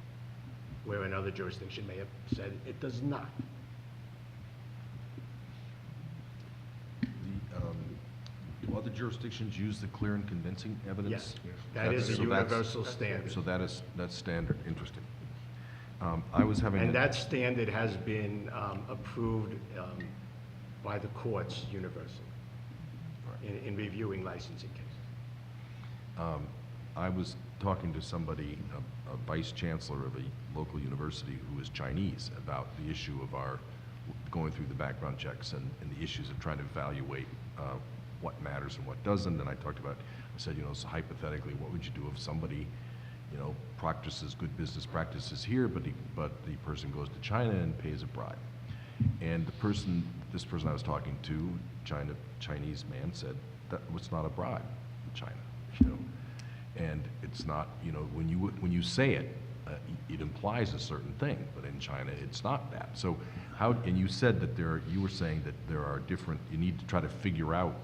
where another jurisdiction may have said it does not. Do other jurisdictions use the clear and convincing evidence? Yes, that is a So that's- universal standard. So that's standard, interesting. I was having. And that standard has been approved by the courts universally in reviewing licensing cases. I was talking to somebody, a vice chancellor of a local university who is Chinese, about the issue of our going through the background checks and the issues of trying to evaluate what matters and what doesn't. And I said, so hypothetically, what would you do if somebody, practices good business practices here, but the person goes to China and pays a bribe? And this person I was talking to, Chinese man, said that was not a bribe in China, and it's not, when you say it, it implies a certain thing, but in China it's not that. So and you said that you were saying that there are different, you need to try to figure out,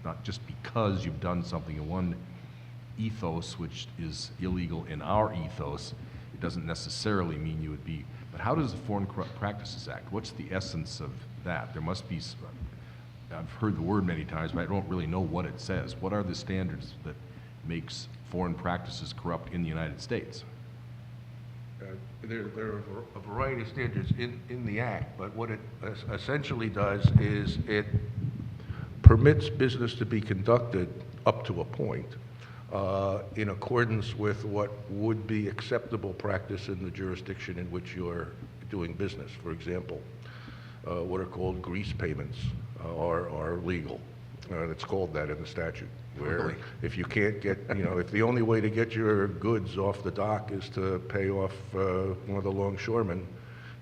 not just because you've done something in one ethos which is illegal in our ethos, it doesn't necessarily mean you would be, but how does the Foreign Corrupt Practices Act, what's the essence of that? There must be, I've heard the word many times, but I don't really know what it says. What are the standards that makes foreign practices corrupt in the United States? There are a variety of standards in the Act, but what it essentially does is it permits business to be conducted up to a point in accordance with what would be acceptable practice in the jurisdiction in which you're doing business. For example, what are called grease payments are legal. It's called that in the statute, where if you can't get, if the only way to get your goods off the dock is to pay off one of the longshoremen,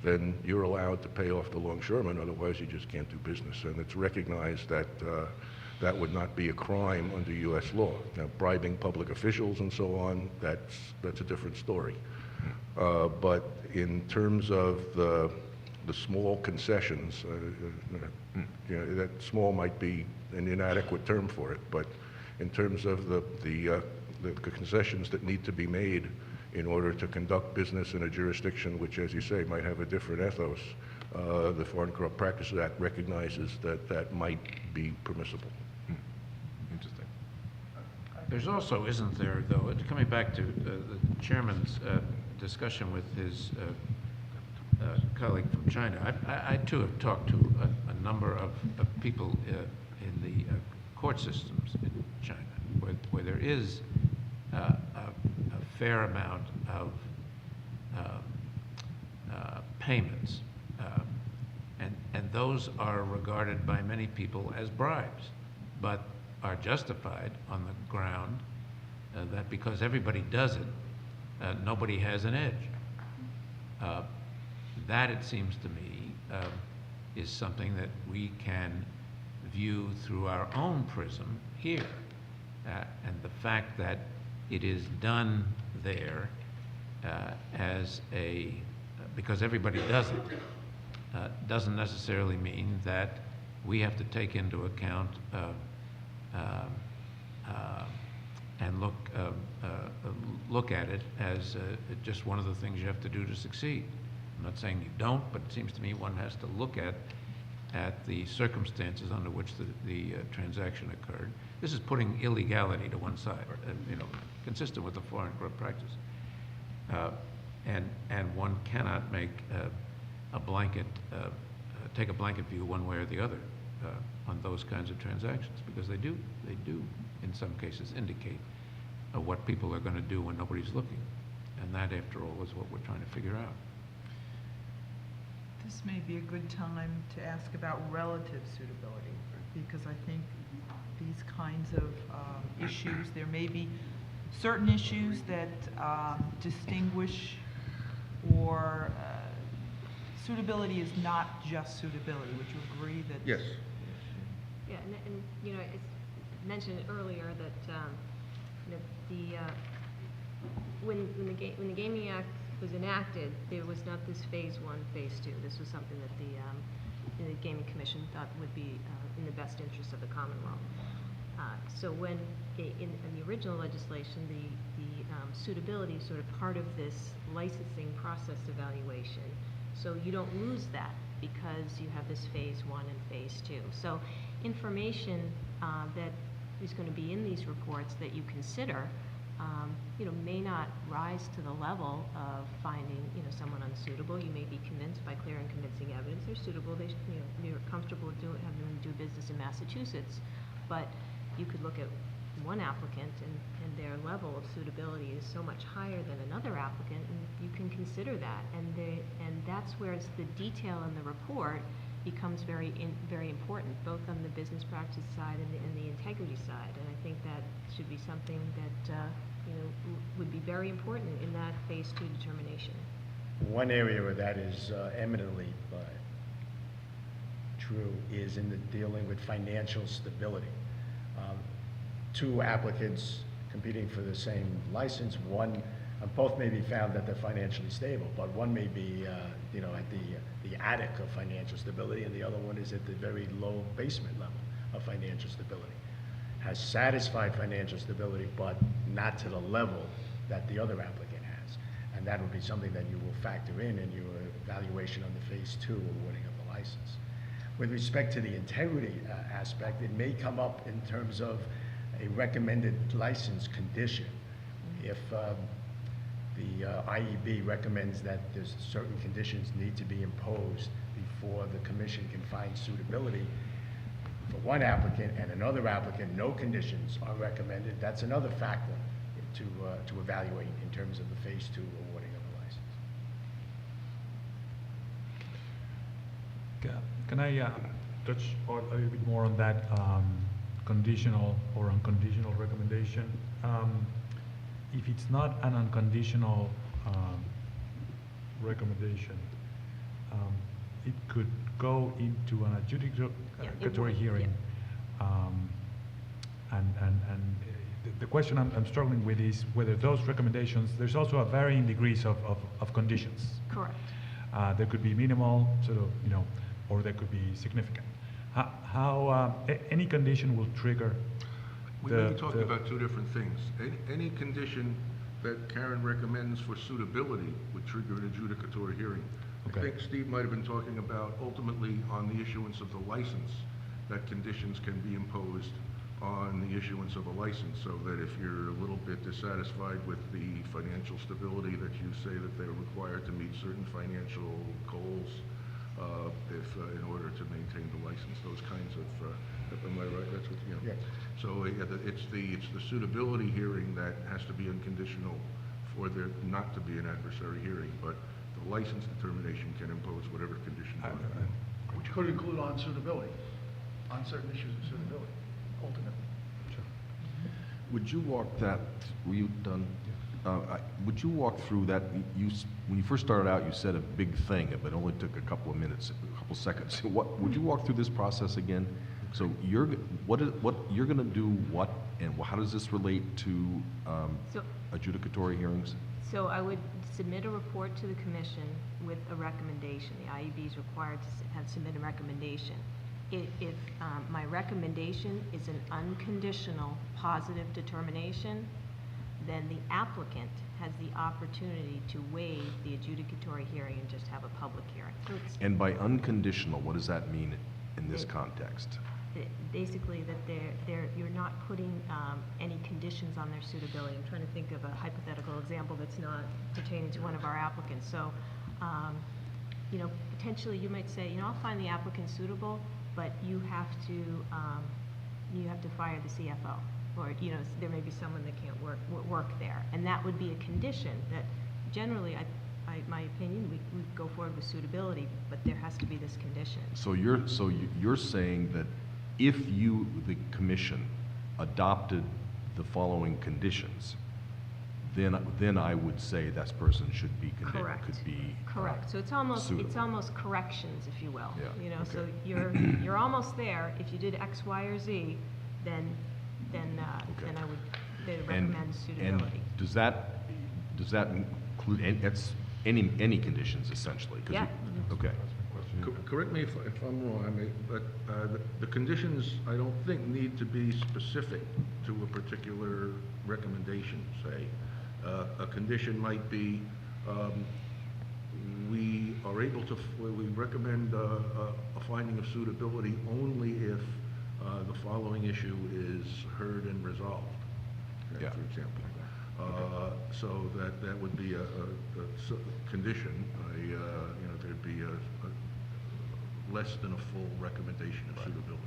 then you're allowed to pay off the longshoreman, otherwise you just can't do business. And it's recognized that that would not be a crime under U.S. law. Now, bribing public officials and so on, that's a different story. But in terms of the small concessions, that small might be an inadequate term for it, but in terms of the concessions that need to be made in order to conduct business in a jurisdiction which, as you say, might have a different ethos, the Foreign Corrupt Practices Act recognizes that might be permissible. Interesting. There's also, isn't there, though, coming back to the chairman's discussion with his colleague from China, I too have talked to a number of people in the court systems in China, where there is a fair amount of payments, and those are regarded by many people as bribes, but are justified on the ground that because everybody does it, nobody has an edge. That, it seems to me, is something that we can view through our own prism here. And the fact that it is done there because everybody does it, doesn't necessarily mean that we have to take into account and look at it as just one of the things you have to do to succeed. I'm not saying you don't, but it seems to me one has to look at the circumstances under which the transaction occurred. This is putting illegality to one side, consistent with the Foreign Corrupt Practice. And one cannot make take a blanket view one way or the other on those kinds of transactions, because they do, in some cases, indicate what people are going to do when nobody's looking. And that, after all, is what we're trying to figure out. This may be a good time to ask about relative suitability, because I think these kinds of issues, there may be certain issues that distinguish, or suitability is not just suitability. Would you agree that? Yes. Yeah, and I mentioned earlier that when the Gaming Act was enacted, there was not this phase 1, phase 2. This was something that the Gaming Commission thought would be in the best interest of the Commonwealth. So when, in the original legislation, the suitability is sort of part of this licensing process evaluation. So you don't lose that because you have this phase 1 and phase 2. So information that is going to be in these reports that you consider, may not rise to the level of finding, someone unsuitable. You may be convinced by clear and convincing evidence they're suitable. You're comfortable having them do business in Massachusetts, but you could look at one applicant and their level of suitability is so much higher than another applicant, and you can consider that. And that's where the detail in the report becomes very important, both on the business practice side and the integrity side. And I think that should be something that would be very important in that phase 2 determination. One area where that is eminently true is in the dealing with financial stability. Two applicants competing for the same license, both may be found that they're financially stable, but one may be, at the attic of financial stability, and the other one is at the very low basement level of financial stability. Has satisfied financial stability, but not to the level that the other applicant has. And that will be something that you will factor in your evaluation on the phase 2 awarding of the license. With respect to the integrity aspect, it may come up in terms of a recommended license condition. If the IEB recommends that there's certain conditions need to be imposed before the commission can find suitability for one applicant, and another applicant, no conditions are recommended, that's another factor to evaluate in terms of the phase 2 awarding of the license. Can I touch a little bit more on that conditional or unconditional recommendation? If it's not an unconditional recommendation, it could go into an adjudicatory hearing. The question I'm struggling with is whether those recommendations, there's also a varying degrees of conditions. Correct. There could be minimal, sort of, or there could be significant. How any condition will trigger We may be talking about two different things. Any condition that Karen recommends for suitability would trigger an adjudicatory hearing. Okay. I think Steve might have been talking about ultimately on the issuance of the license, that conditions can be imposed on the issuance of a license, so that if you're a little bit dissatisfied with the financial stability that you say that they're required to meet certain financial goals, in order to maintain the license, those kinds of, am I right? That's what, Yes. So it's the suitability hearing that has to be unconditional for there not to be an adversary hearing, but the license determination can impose whatever conditions on it. Which could include on suitability, on certain issues of suitability, ultimately. Would you walk that, were you done? Would you walk through that, when you first started out, you said a big thing, but it only took a couple of minutes, a couple seconds. Would you walk through this process again? So you're gonna do what, and how does this relate to adjudicatory hearings? So I would submit a report to the commission with a recommendation. The IEB is required to submit a recommendation. If my recommendation is an unconditional positive determination, then the applicant has the opportunity to waive the adjudicatory hearing and just have a public hearing. So it's And by unconditional, what does that mean in this context? basically that you're not putting any conditions on their suitability. I'm trying to think of a hypothetical example that's not pertaining to one of our applicants. So, potentially you might say, I'll find the applicant suitable, but you have to fire the CFO, or there may be someone that can't work there, and that would be a condition that generally, my opinion, we go forward with suitability, but there has to be this condition. So you're saying that if the commission, adopted the following conditions, then I would say that person should be Correct. could be Correct. So it's almost suitable. corrections, if you will. Yeah, So okay. you're almost there. If you did X, Y, or Z, then I would recommend suitability. And does that include any conditions essentially? 'Cause Yeah. Okay. Correct me if I'm wrong, I mean, but the conditions, I don't think, need to be specific to a particular recommendation, say. A condition might be, we are able to, we recommend a finding of suitability only if the following issue is heard and resolved, Yeah. for example. So that would be a condition, you know, there'd be a less than a full recommendation of suitability.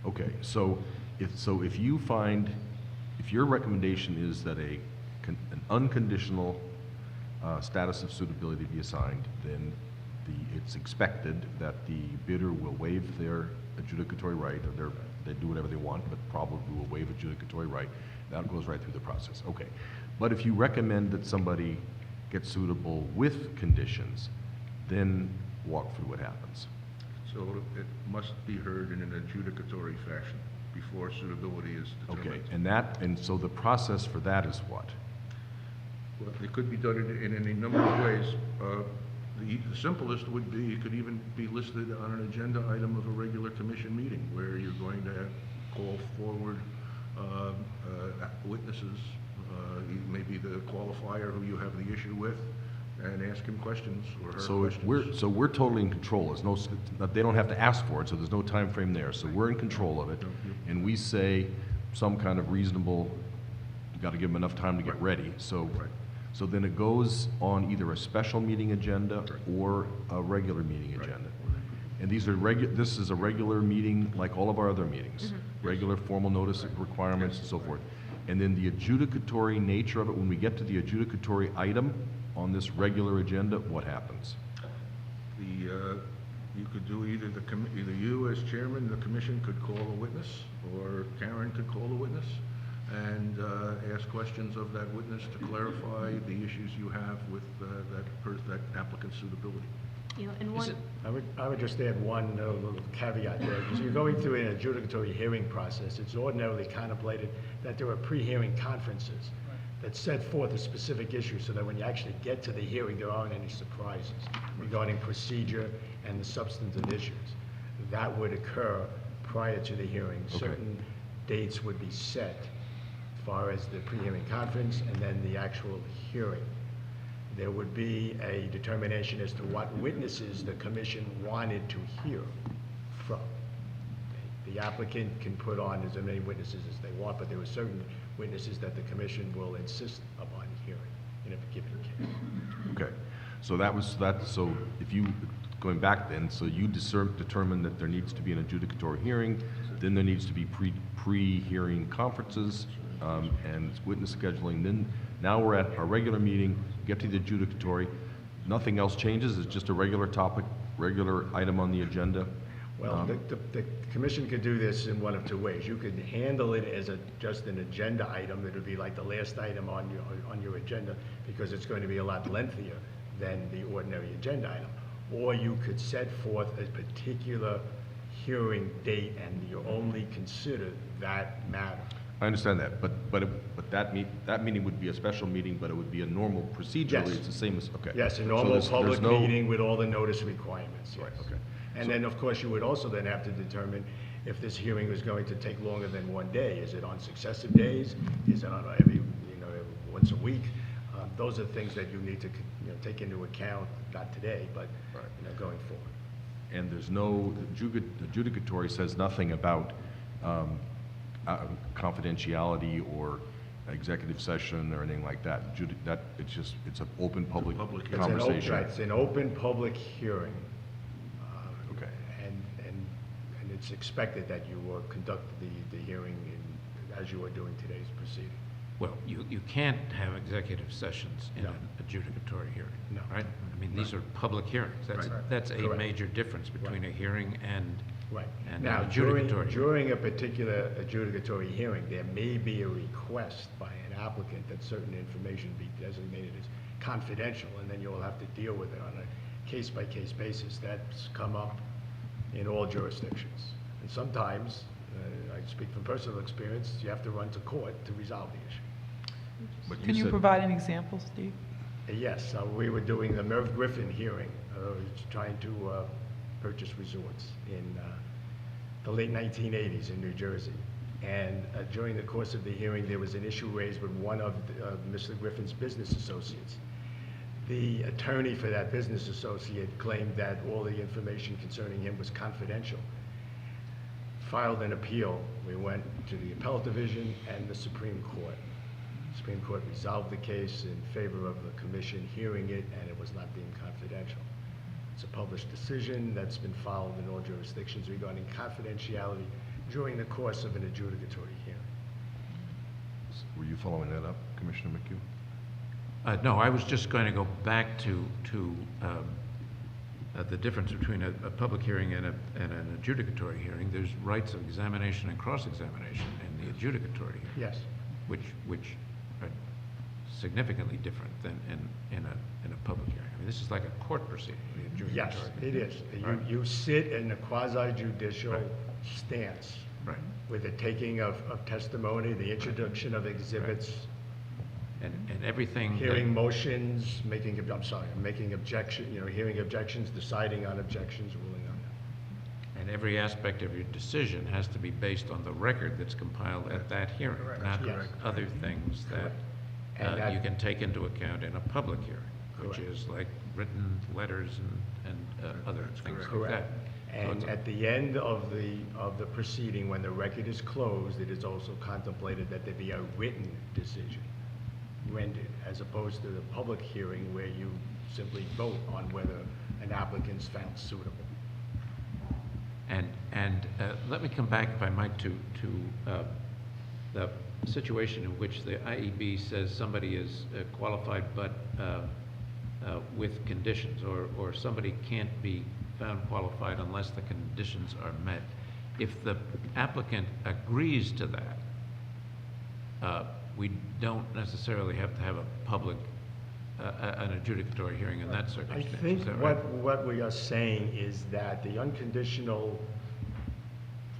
Okay, so if you find, if your recommendation is that an unconditional status of suitability be assigned, then it's expected that the bidder will waive their adjudicatory right, or they do whatever they want, but probably will waive adjudicatory right. That goes right through the process. Okay. But if you recommend that somebody get suitable with conditions, then walk through what happens. So it must be heard in an adjudicatory fashion before suitability is determined. Okay, and so the process for that is what? Well, it could be done in any number of ways. The simplest would be, it could even be listed on an agenda item of a regular commission meeting where you're going to call forward witnesses, maybe the qualifier who you have the issue with, and ask him questions or her questions. So we're totally in control. There's no, they don't have to ask for it, so there's no time frame there. So we're in control of it, and we say some kind of reasonable, you got to give them enough time to get ready. So, so then it goes on either a special meeting agenda or a regular meeting agenda. And these are this is a regular meeting like all of our other meetings, regular formal notice requirements and so forth. And then the adjudicatory nature of it, when we get to the adjudicatory item on this regular agenda, what happens? You could do either either you as chairman, the commission could call a witness, or Karen could call a witness and ask questions of that witness to clarify the issues you have with that applicant's suitability. You know, and one, I would just add one little caveat there, because you're going through an adjudicatory hearing process. It's ordinarily contemplated that there are pre-hearing conferences that set forth a specific issue so that when you actually get to the hearing, there aren't any surprises regarding procedure and the substantive issues. That would occur prior to the hearing. Okay. Certain dates would be set as far as the pre-hearing conference and then the actual hearing. There would be a determination as to what witnesses the commission wanted to hear from. The applicant can put on as many witnesses as they want, but there are certain witnesses that the commission will insist upon hearing in a given case. Okay, so that was that. So if you, going back then, so you determine that there needs to be an adjudicatory hearing, then there needs to be pre-hearing conferences and witness scheduling. Then now we're at our regular meeting, get to the adjudicatory. Nothing else changes. It's just a regular topic, regular item on the agenda. Well, the commission could do this in one of two ways. You could handle it as just an agenda item. It would be like the last item on your agenda, because it's going to be a lot lengthier than the ordinary agenda item. Or you could set forth a particular hearing date and you only consider that matter. I understand that, but that meeting would be a special meeting, but it would be a normal procedurally. Yes. It's the same as, okay. Yes, a So normal there's public no- meeting with all the notice requirements, yes. Right, okay. And then, of course, you would also then have to determine if this hearing is going to take longer than one day. Is it on successive days? Is it on every once a week? Those are things that you need to take into account, not today, but going forward. And there's no, adjudicatory says nothing about confidentiality or executive session or anything like that. It's an open public conversation. It's an open public hearing. Okay. And it's expected that you will conduct the hearing as you are doing today's proceeding. Well, you can't have executive sessions in an adjudicatory hearing, No. right? I mean, these are public hearings. That's a Correct. major difference between a hearing and Right. and Now, an adjudicatory. during a particular adjudicatory hearing, there may be a request by an applicant that certain information be designated as confidential, and then you'll have to deal with it on a case-by-case basis. That's come up in all jurisdictions. And sometimes, I speak from personal experience, you have to run to court to resolve the issue. But Can you said- provide an example, Steve? Yes, we were doing the Merv Griffin hearing, trying to purchase resorts in the late 1980s in New Jersey. And during the course of the hearing, there was an issue raised with one of Mr. Griffin's business associates. The attorney for that business associate claimed that all the information concerning him was confidential. Filed an appeal. We went to the appellate division and the Supreme Court. The Supreme Court resolved the case in favor of the commission hearing it, and it was not deemed confidential. It's a published decision that's been followed in all jurisdictions regarding confidentiality during the course of an adjudicatory hearing. Were you following that up, Commissioner McHugh? No, I was just going to go back to the difference between a public hearing and an adjudicatory hearing. There's rights of examination and cross-examination in the adjudicatory hearing. Yes. Which are significantly different than in a public hearing. I mean, this is like a court proceeding, the adjudicatory. Yes, it is. Right. You sit in a quasi-judicial Right. stance Right. with the taking of testimony, the introduction of exhibits, And everything. hearing motions, making objection, hearing objections, deciding on objections, ruling on them. And every aspect of your decision has to be based on the record that's compiled at that hearing, not Yes. other things that And that- you can take into account in a public hearing, which Correct. is like written letters and other things like that. Correct. So And it's a- at the end of the proceeding, when the record is closed, it is also contemplated that there be a written decision rendered, as opposed to the public hearing where you simply vote on whether an applicant's found suitable. And let me come back, if I might, to the situation in which the IEB says somebody is qualified but with conditions, or somebody can't be found qualified unless the conditions are met. If the applicant agrees to that, we don't necessarily have to have a public, an adjudicatory hearing in that I circumstance. think Is that right? what we are saying is that the unconditional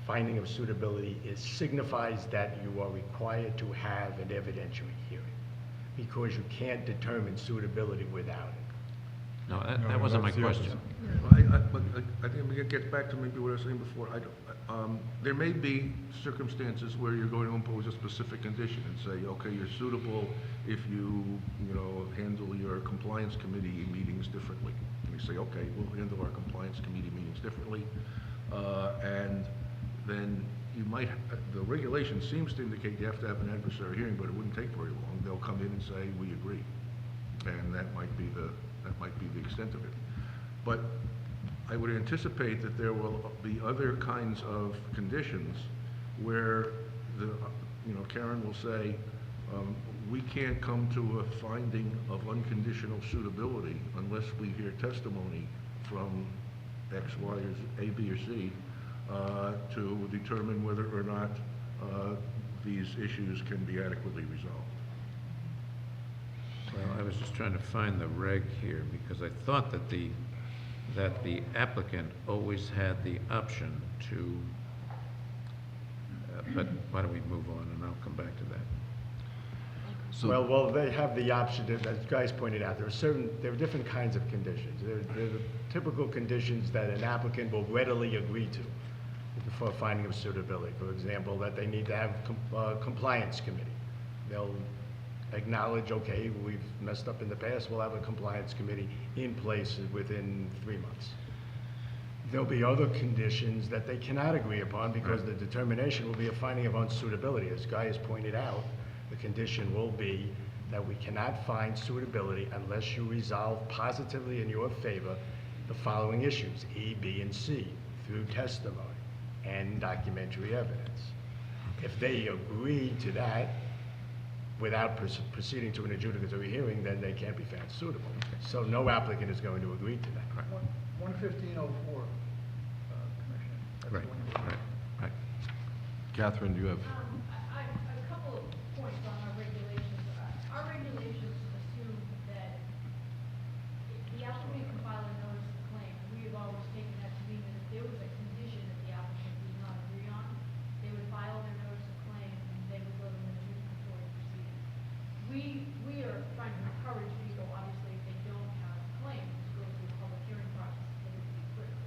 finding of suitability signifies that you are required to have an evidentiary hearing, because you can't determine suitability without it. No, No, that wasn't my that's the question. But I think we get back to maybe what I was saying before. There may be circumstances where you're going to impose a specific condition and say, okay, you're suitable if you handle your compliance committee meetings differently. And you say, okay, we'll handle our compliance committee meetings differently. And then you might, the regulation seems to indicate you have to have an adversary hearing, but it wouldn't take very long. They'll come in and say, we agree. And that might be the extent of it. But I would anticipate that there will be other kinds of conditions where Karen will say, we can't come to a finding of unconditional suitability unless we hear testimony from X, Y, or A, B, or C to determine whether or not these issues can be adequately resolved. Well, I was just trying to find the reg here, because I thought that the applicant always had the option to, but why don't we move on, and I'll come back to that. So- Well, they have the option, as Guy's pointed out, there are different kinds of conditions. There are the typical conditions that an applicant will readily agree to for a finding of suitability. For example, that they need to have a compliance committee. They'll acknowledge, okay, we've messed up in the past, we'll have a compliance committee in place within 3 months. There'll be other conditions that they cannot agree upon because the determination will be a finding of unsuitability. As Guy has pointed out, the condition will be that we cannot find suitability unless you resolve positively in your favor the following issues, E, B, and C, through testimony and documentary evidence. If they agree to that without proceeding to an adjudicatory hearing, then they can't be found suitable. So no applicant is going to agree to that. 11504, Commissioner. That's Right, the one you- right. Catherine, do you have? A couple of points on our regulations. Our regulations assume that the applicant can file a notice of claim. We have always taken that to mean that if there was a condition that the applicant did not agree on, they would file their notice of claim and they would go to an adjudicatory proceeding. We are trying to encourage people, obviously, if they don't have a claim, to go through a public hearing process, they would be quicker.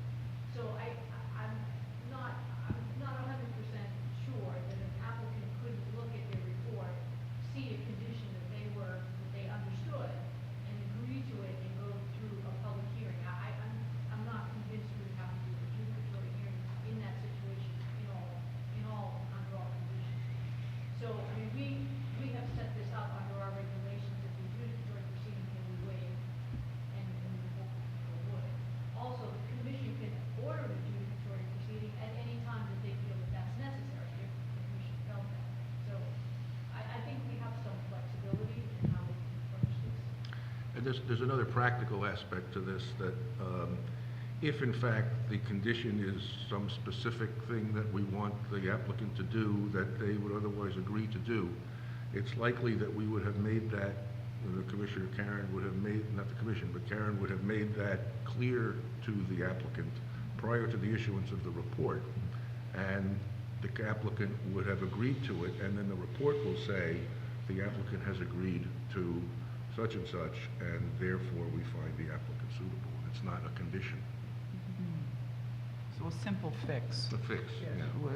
And there's another practical aspect to this, that if in fact the condition is some specific thing that we want the applicant to do that they would otherwise agree to do, it's likely that we would have made that, the Commissioner Karen would have made, not the Commission, but Karen would have made that clear to the applicant prior to the issuance of the report. And the applicant would have agreed to it, and then the report will say, the applicant has agreed to such and such, and therefore we find the applicant suitable. It's not a condition. So a simple fix. It's a fix, yeah. Well,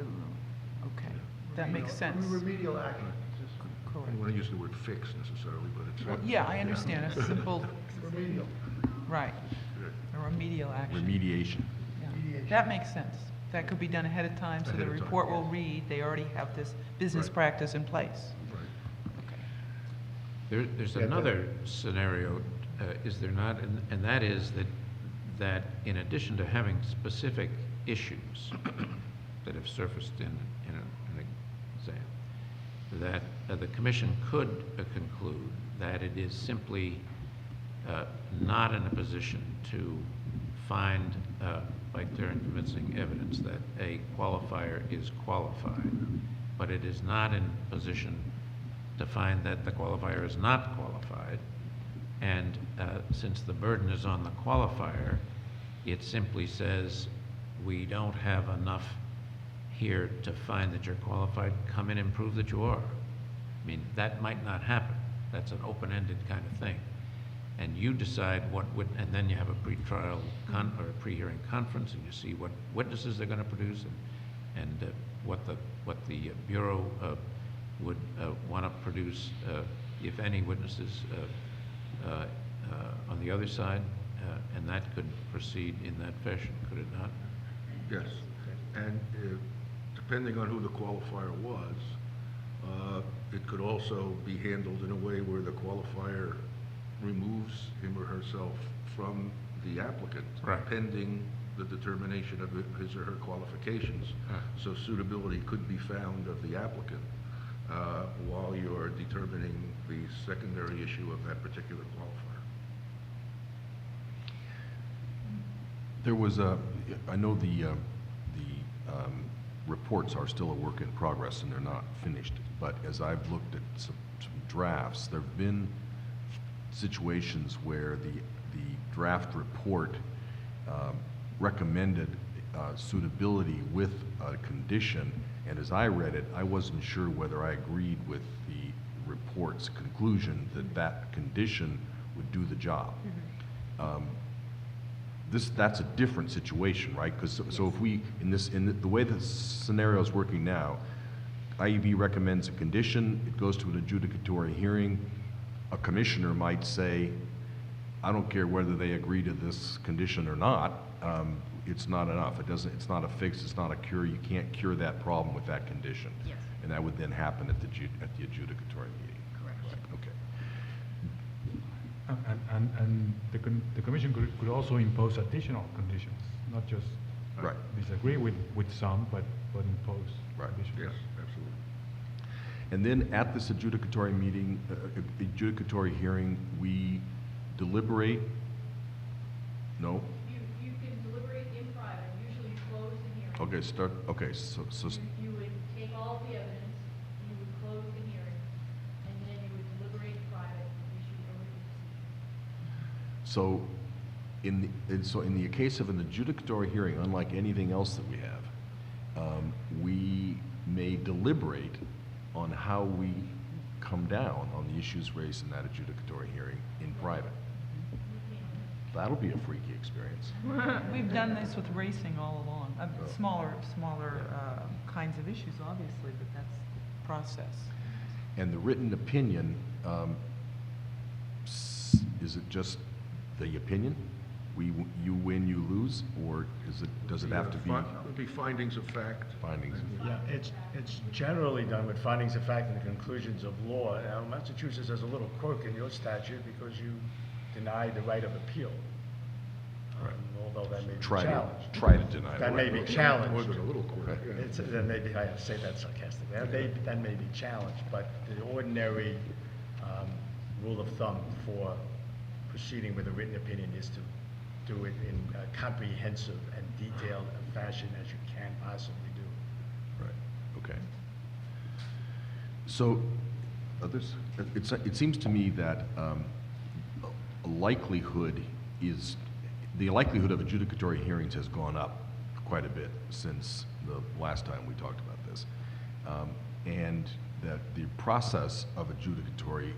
okay, that makes sense. Remedial action. I Correct. don't want to use the word fix necessarily, but it's. Well, yeah, I understand, a simple, Remedial. right, Yeah. a remedial action. Remediation. Yeah. Mediation. That makes sense. That could be done ahead of time, so Ahead the of time, report will yes. read, they already have this business Right. practice in place. Right. Okay. There's Yeah, another scenario, is there not? And that is that in addition to having specific issues that have surfaced in an exam, that the commission could conclude that it is simply not in a position to find, by clear and convincing evidence, that a qualifier is qualified, but it is not in position to find that the qualifier is not qualified. And since the burden is on the qualifier, it simply says, we don't have enough here to find that you're qualified, come in and prove that you are. I mean, that might not happen. That's an open-ended kind of thing. And you decide what would, and then you have a pre-trial or a pre-hearing conference, and you see what witnesses they're going to produce, and what the Bureau would want to produce, if any witnesses on the other side, and that could proceed in that fashion, could it not? Yes, and depending on who the qualifier was, it could also be handled in a way where the qualifier removes him or herself from the applicant, Right. pending the determination of his or her qualifications. Right. So suitability could be found of the applicant while you're determining the secondary issue of that particular qualifier. There was I know the reports are still a work in progress and they're not finished, but as I've looked at some drafts, there have been situations where the draft report recommended suitability with a condition, and as I read it, I wasn't sure whether I agreed with the report's conclusion that that condition would do the job. That's a different situation, right? Because so if we, the way the scenario is working now, IEB recommends a condition, it goes to an adjudicatory hearing, a commissioner might say, I don't care whether they agree to this condition or not, it's not enough. It's not a fix, it's not a cure, you can't cure that problem with that condition. Yes. And that would then happen at the adjudicatory meeting. Correct. Okay. And the commission could also impose additional conditions, not just Right. disagree with some, but impose Right. conditions. Yes, absolutely. And then at this adjudicatory meeting, adjudicatory hearing, we deliberate? No? You can deliberate in private, usually you close the hearing. Okay, so You would take all of the evidence, you would close the hearing, and then you would deliberate in private and issue a written decision. So in the case of an adjudicatory hearing, unlike anything else that we have, we may deliberate on how we come down on the issues raised in that adjudicatory hearing in private. That'll be a freaky experience. We've done this with racing all along, smaller kinds of issues, obviously, but that's the process. And the written opinion, is it just the opinion? You win, you lose, or does it have to be It would be findings of fact. findings? Yeah, it's generally done with findings of fact and the conclusions of law. Now, Massachusetts has a little quirk in your statute because you deny the right of appeal. Although that may be challenged. Try to deny it. That may be More challenged. than a little quirk, yeah. That may be, I say that sarcastically, that may be challenged, but the ordinary rule of thumb for proceeding with a written opinion is to do it in a comprehensive and detailed fashion as you can possibly do. Right, okay. So, it seems to me that a likelihood is, the likelihood of adjudicatory hearings has gone up quite a bit since the last time we talked about this. And that the process of adjudicatory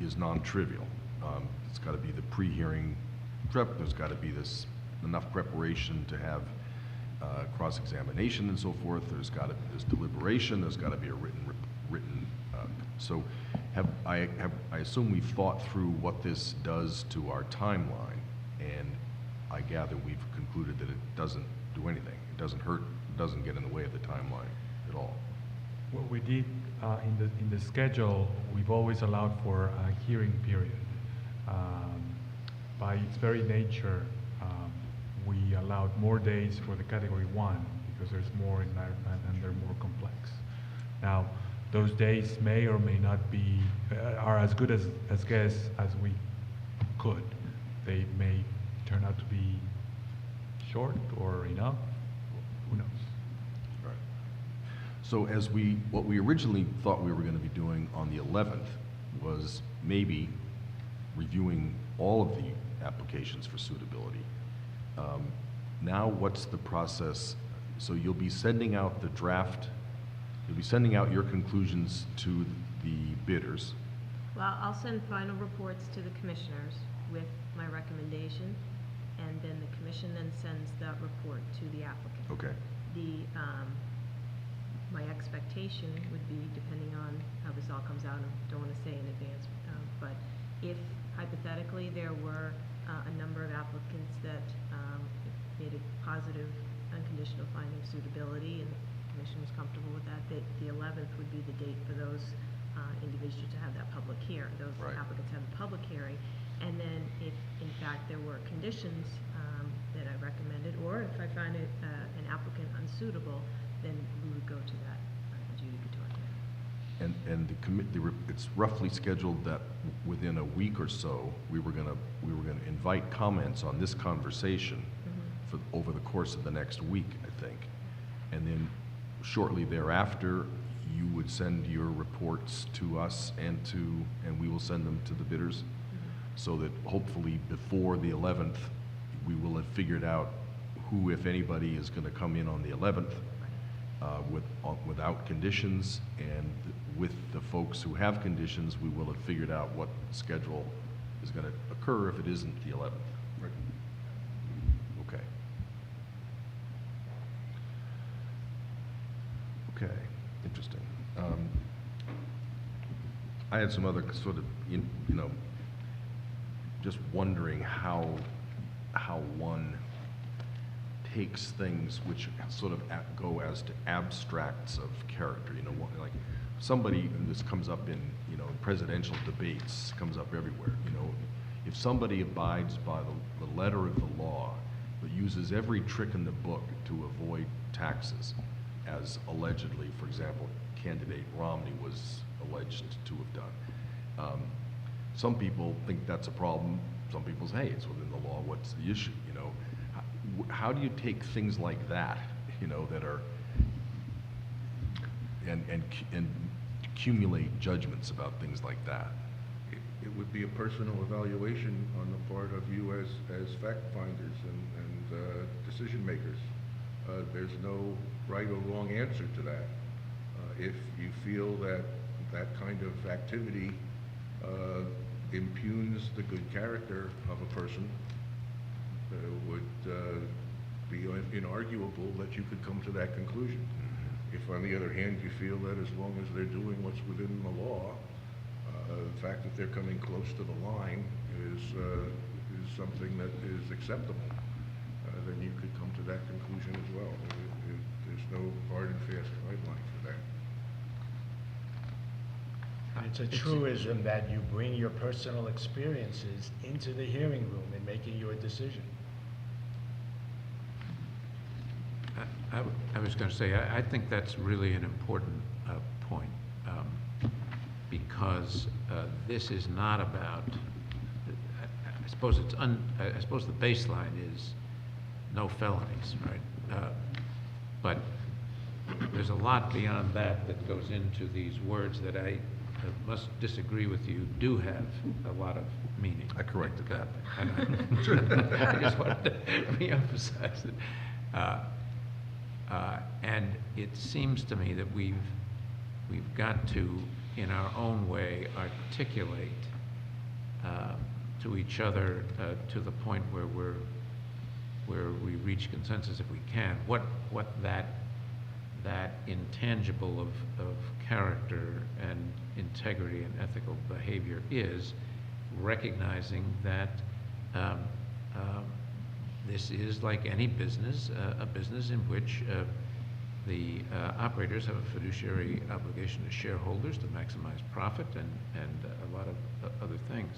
is non-trivial. It's got to be the pre-hearing prep, there's got to be enough preparation to have cross-examination and so forth, there's deliberation, there's got to be a written, so I assume we've thought through what this does to our timeline, and I gather we've concluded that it doesn't do anything. It doesn't hurt, it doesn't get in the way of the timeline at all. What we did in the schedule, we've always allowed for a hearing period. By its very nature, we allowed more days for the category 1 because there's more in there and they're more complex. Now, those days may or may not be, are as good as guess as we could. They may turn out to be short or enough, who knows? Right. So what we originally thought we were going to be doing on the 11th was maybe reviewing all of the applications for suitability. Now what's the process? So you'll be sending out the draft, you'll be sending out your conclusions to the bidders. Well, I'll send final reports to the commissioners with my recommendation, and then the commission then sends that report to the applicant. Okay. My expectation would be, depending on how this all comes out, I don't want to say in advance, but if hypothetically there were a number of applicants that made a positive unconditional finding of suitability and the commission was comfortable with that, the 11th would be the date for those individuals to have that public hearing, those Right. applicants have the public hearing. And then if in fact there were conditions that I recommended, or if I find an applicant unsuitable, then we would go to that adjudicatory hearing. And it's roughly scheduled that within a week or so, we were gonna invite comments on this conversation over the course of the next week, I think. And then shortly thereafter, you would send your reports to us and we will send them to the bidders, so that hopefully before the 11th, we will have figured out who, if anybody, is gonna come in on the 11th without conditions, and with the folks who have conditions, we will have figured out what schedule is gonna occur if it isn't the 11th. Right. Okay. Okay, interesting. I had some other sort of, just wondering how one takes things which sort of go as to abstracts of character. Like somebody, and this comes up in presidential debates, comes up everywhere. If somebody abides by the letter of the law, but uses every trick in the book to avoid taxes, as allegedly, for example, candidate Romney was alleged to have done. Some people think that's a problem. Some people say, hey, it's within the law. What's the issue? How do you take things like that, that are and accumulate judgments about things like that? It would be a personal evaluation on the part of you as fact finders and decision makers. There's no right or wrong answer to that. If you feel that kind of activity impugns the good character of a person, it would be inarguable that you could come to that conclusion. If, on the other hand, you feel that as long as they're doing what's within the law, the fact that they're coming close to the line is something that is acceptable, then you could come to that conclusion as well. There's no hard and fast guideline for that. It's a truism that you bring your personal experiences into the hearing room in making your decision. I was going to say, I think that's really an important point, because this is not about, I suppose I suppose the baseline is no felonies, right? But there's a lot beyond that that goes into these words that I must disagree with you, do have a lot of meaning. I corrected that. I just wanted to reemphasize it. And it seems to me that we've got to, in our own way, articulate to each other to the point where we reach consensus, if we can, what that intangible of character and integrity and ethical behavior is, recognizing that this is like any business, a business in which the operators have a fiduciary obligation to shareholders to maximize profit and a lot of other things.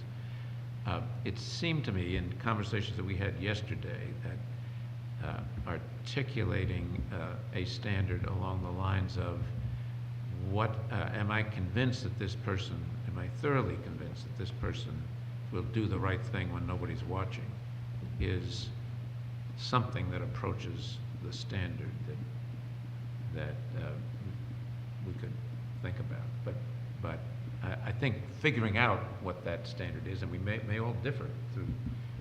It seemed to me in conversations that we had yesterday that articulating a standard along the lines of what, am I convinced that this person, am I thoroughly convinced that this person will do the right thing when nobody's watching, is something that approaches the standard that we could think about. But I think figuring out what that standard is, and we may all differ through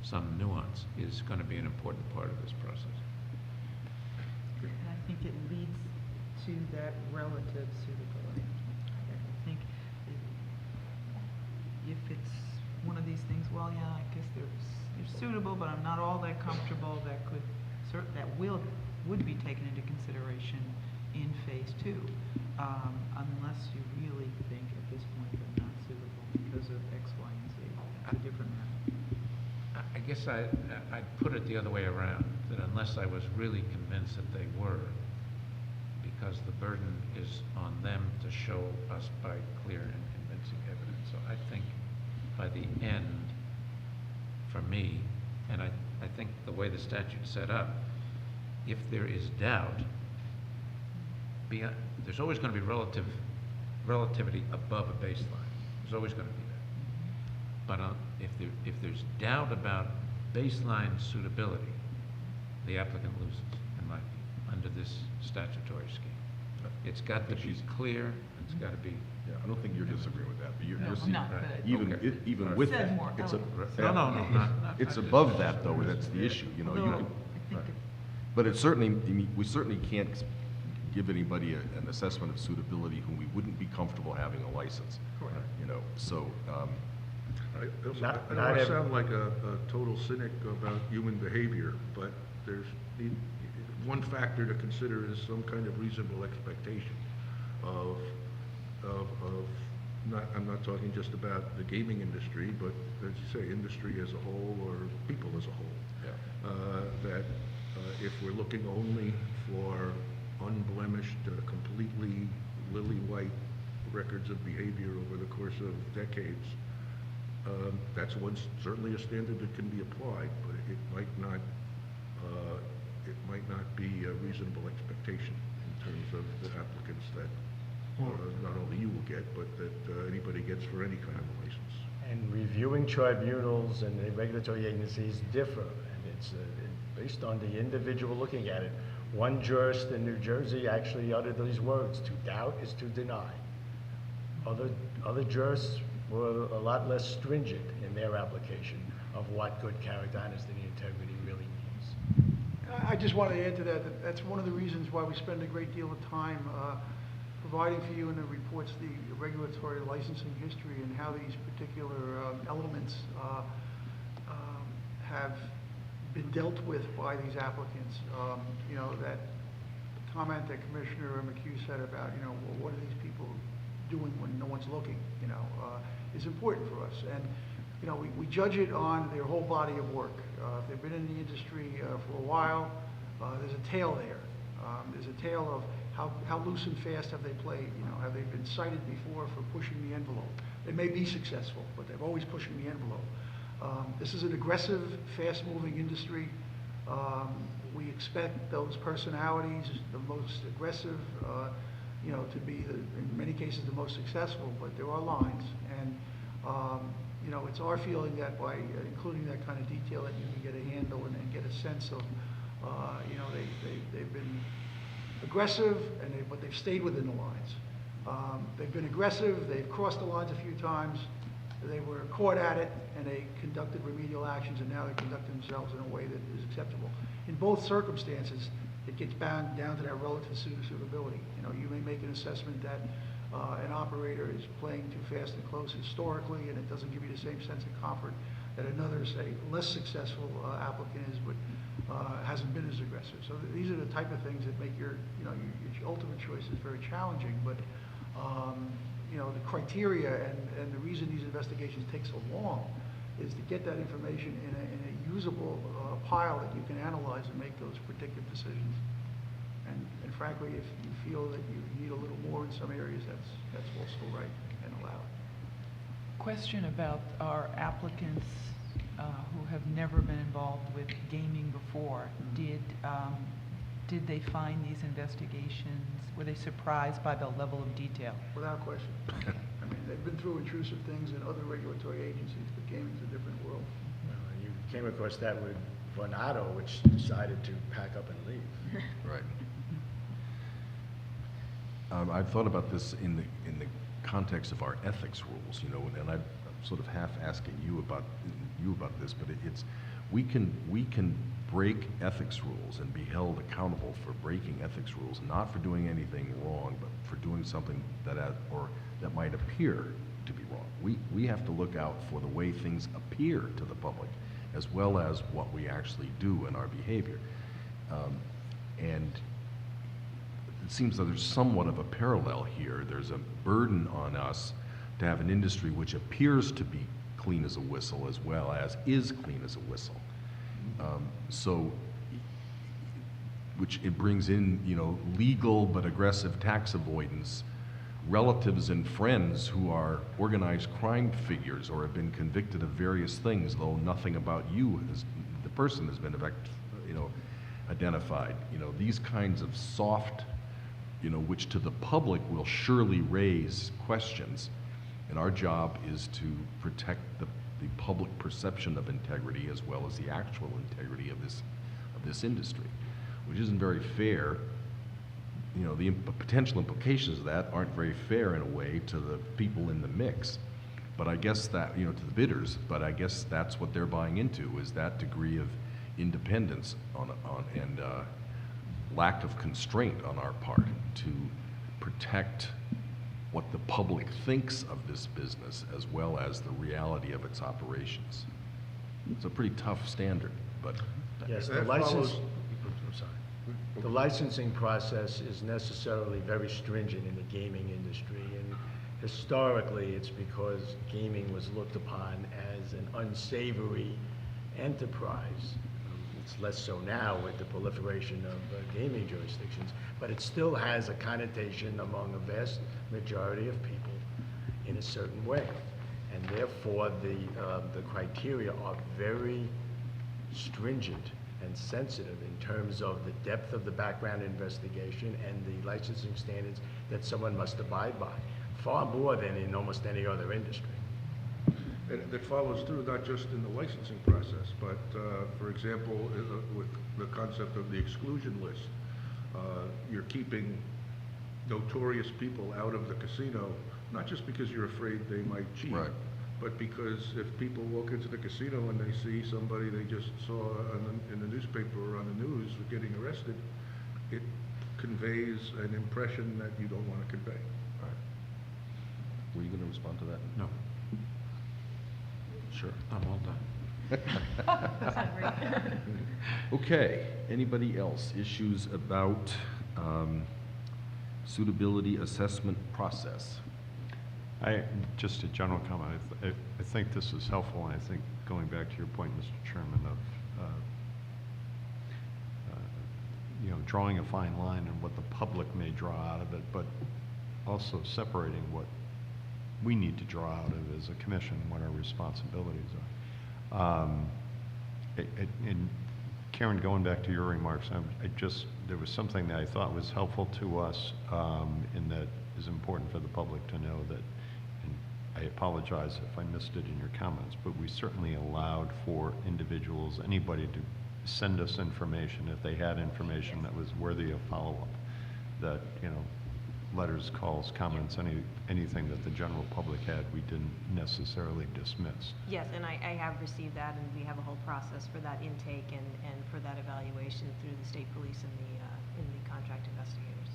some nuance, is going to be an important part of this process. And I think it leads to that relative suitability. I think if it's one of these things, well, yeah, I guess they're suitable, but I'm not all that comfortable, would be taken into consideration in phase 2, unless you really think at this point they're not suitable because of X, Y, and Z. It's a different matter. I guess I'd put it the other way around, that unless I was really convinced that they were, because the burden is on them to show us by clear and convincing evidence. So I think by the end, for me, and I think the way the statute's set up, if there is doubt, there's always going to be relativity above a baseline. There's always going to be that. But if there's doubt about baseline suitability, the applicant loses, in my view, under this statutory scheme. It's got to be clear. It's got to be. Yeah, I don't think you're disagreeing with that, but you're No, I'm seeing, not, but even Okay. with Said that, more it's a, eloquently. No, it's above that, though, that's the issue, you know, you Although can, I think but it's certainly, I mean, we certainly can't give anybody an assessment of suitability whom we wouldn't be comfortable having a license. Correct. You know, so, I don't Not want to every- sound like a total cynic about human behavior, but there's one factor to consider is some kind of reasonable expectation of I'm not talking just about the gaming industry, but as you say, industry as a whole or people as a whole. That if we're looking only for unblemished, completely lily-white records of behavior over the course of decades, that's certainly a standard that can be applied, but it might not be a reasonable expectation in terms of the applicants that not only you will get, but that anybody gets for any kind of license. And reviewing tribunals and the regulatory agencies differ, and it's based on the individual looking at it. One jurist in New Jersey actually uttered these words: "To doubt is to deny." Other jurists were a lot less stringent in their application of what good character, honesty, and integrity really means. I just want to add to that, that's one of the reasons why we spend a great deal of time providing for you in the reports the regulatory licensing history and how these particular elements have been dealt with by these applicants. You know, that comment that Commissioner McHugh said about, you know, well, what are these people doing when no one's looking, you know, is important for us. And, you know, we judge it on their whole body of work. If they've been in the industry for a while, there's a tail there. There's a tale of how loose and fast have they played? You know, have they been cited before for pushing the envelope? They may be successful, but they're always pushing the envelope. This is an aggressive, fast-moving industry. We expect those personalities, the most aggressive, you know, to be, in many cases, the most successful, but there are lines. And You know, it's our feeling that by including that kind of detail, that you can get a handle and get a sense of, you know, they've been aggressive, but they've stayed within the lines. They've been aggressive, they've crossed the lines a few times, they were caught at it, and they conducted remedial actions, and now they conduct themselves in a way that is acceptable. In both circumstances, it gets down to that relative suitability. You know, you may make an assessment that an operator is playing too fast and close historically, and it doesn't give you the same sense of comfort that another, say, less successful applicant is, but hasn't been as aggressive. So these are the type of things that make your, you know, your ultimate choice is very challenging. But you know, the criteria and the reason these investigations take so long is to get that information in a usable pile that you can analyze and make those predictive decisions. And frankly, if you feel that you need a little more in some areas, that's also right and allowed. Question about our applicants who have never been involved with gaming before. Did they find these investigations, were they surprised by the level of detail? Without question. I mean, they've been through intrusive things in other regulatory agencies, but gaming's a different world. You came across that with Vornado, which decided to pack up and leave. Right. I've thought about this in the context of our ethics rules, you know, and I'm sort of half asking you about this, but it's we can break ethics rules and be held accountable for breaking ethics rules, not for doing anything wrong, but for doing something that might appear to be wrong. We have to look out for the way things appear to the public, as well as what we actually do in our behavior. And it seems that there's somewhat of a parallel here. There's a burden on us to have an industry which appears to be clean as a whistle, as well as is clean as a whistle. So, which it brings in, you know, legal but aggressive tax avoidance, relatives and friends who are organized crime figures or have been convicted of various things, though nothing about you, the person has been, you know, identified. You know, these kinds of soft, you know, which to the public will surely raise questions. And our job is to protect the public perception of integrity as well as the actual integrity of this industry, which isn't very fair. You know, the potential implications of that aren't very fair in a way to the people in the mix. But I guess that, you know, to the bidders, but I guess that's what they're buying into, is that degree of independence and lack of constraint on our part to protect what the public thinks of this business as well as the reality of its operations. It's a pretty tough standard, but Yes, the That license, follows- I'm sorry. The licensing process is necessarily very stringent in the gaming industry, and historically, it's because gaming was looked upon as an unsavory enterprise. It's less so now with the proliferation of gaming jurisdictions, but it still has a connotation among a vast majority of people in a certain way. And therefore, the criteria are very stringent and sensitive in terms of the depth of the background investigation and the licensing standards that someone must abide by, far more than in almost any other industry. And that follows through not just in the licensing process, but, for example, with the concept of the exclusion list. You're keeping notorious people out of the casino, not just because you're afraid they might cheat, Right. but because if people walk into the casino and they see somebody they just saw in the newspaper or on the news getting arrested, it conveys an impression that you don't want to convey. all right. Were you going to respond to that? No, Sure. I'm all done. Okay, anybody else? Issues about suitability assessment process? Just a general comment, I think this is helpful, and I think going back to your point, Mr. Chairman, of you know, drawing a fine line and what the public may draw out of it, but also separating what we need to draw out of it as a commission, what our responsibilities are. And Karen, going back to your remarks, there was something that I thought was helpful to us, and that is important for the public to know, that, and I apologize if I missed it in your comments, but we certainly allowed for individuals, anybody to send us information if they had information that was worthy of follow-up. That, you know, letters, calls, comments, anything that the general public had, we didn't necessarily dismiss. Yes, and I have received that, and we have a whole process for that intake and for that evaluation through the state police and the contract investigators.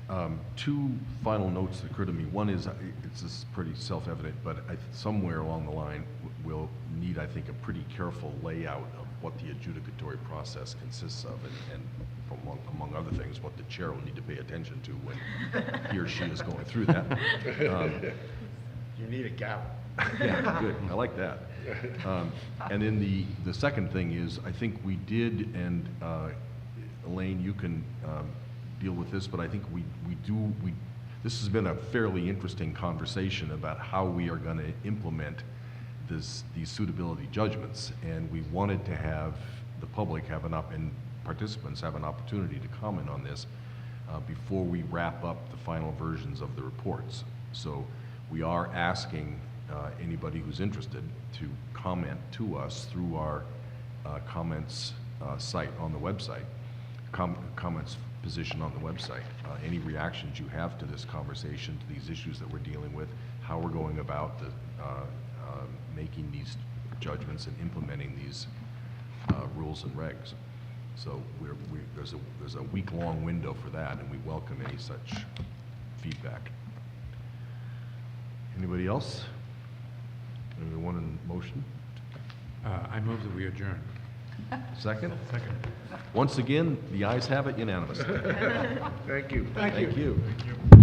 All right. Two final notes that occur to me. One is, it's just pretty self-evident, but somewhere along the line, we'll need, I think, a pretty careful layout of what the adjudicatory process consists of, and among other things, what the chair will need to pay attention to when he or she is going through that. You need a gavel. Yeah, good, I like that. And then the second thing is, I think we did, and Elaine, you can deal with this, but I think this has been a fairly interesting conversation about how we are going to implement these suitability judgments, and we wanted to have the public have and participants have an opportunity to comment on this before we wrap up the final versions of the reports. So we are asking anybody who's interested to comment to us through our comments site on the website, comments position on the website. Any reactions you have to this conversation, to these issues that we're dealing with, how we're going about making these judgments and implementing these rules and regs. So there's a week-long window for that, and we welcome any such feedback. Anybody else? Anyone in motion? I move that we adjourn. Second? Second. Once again, the ayes have it, unanimous. Thank you. Thank you. Thank you.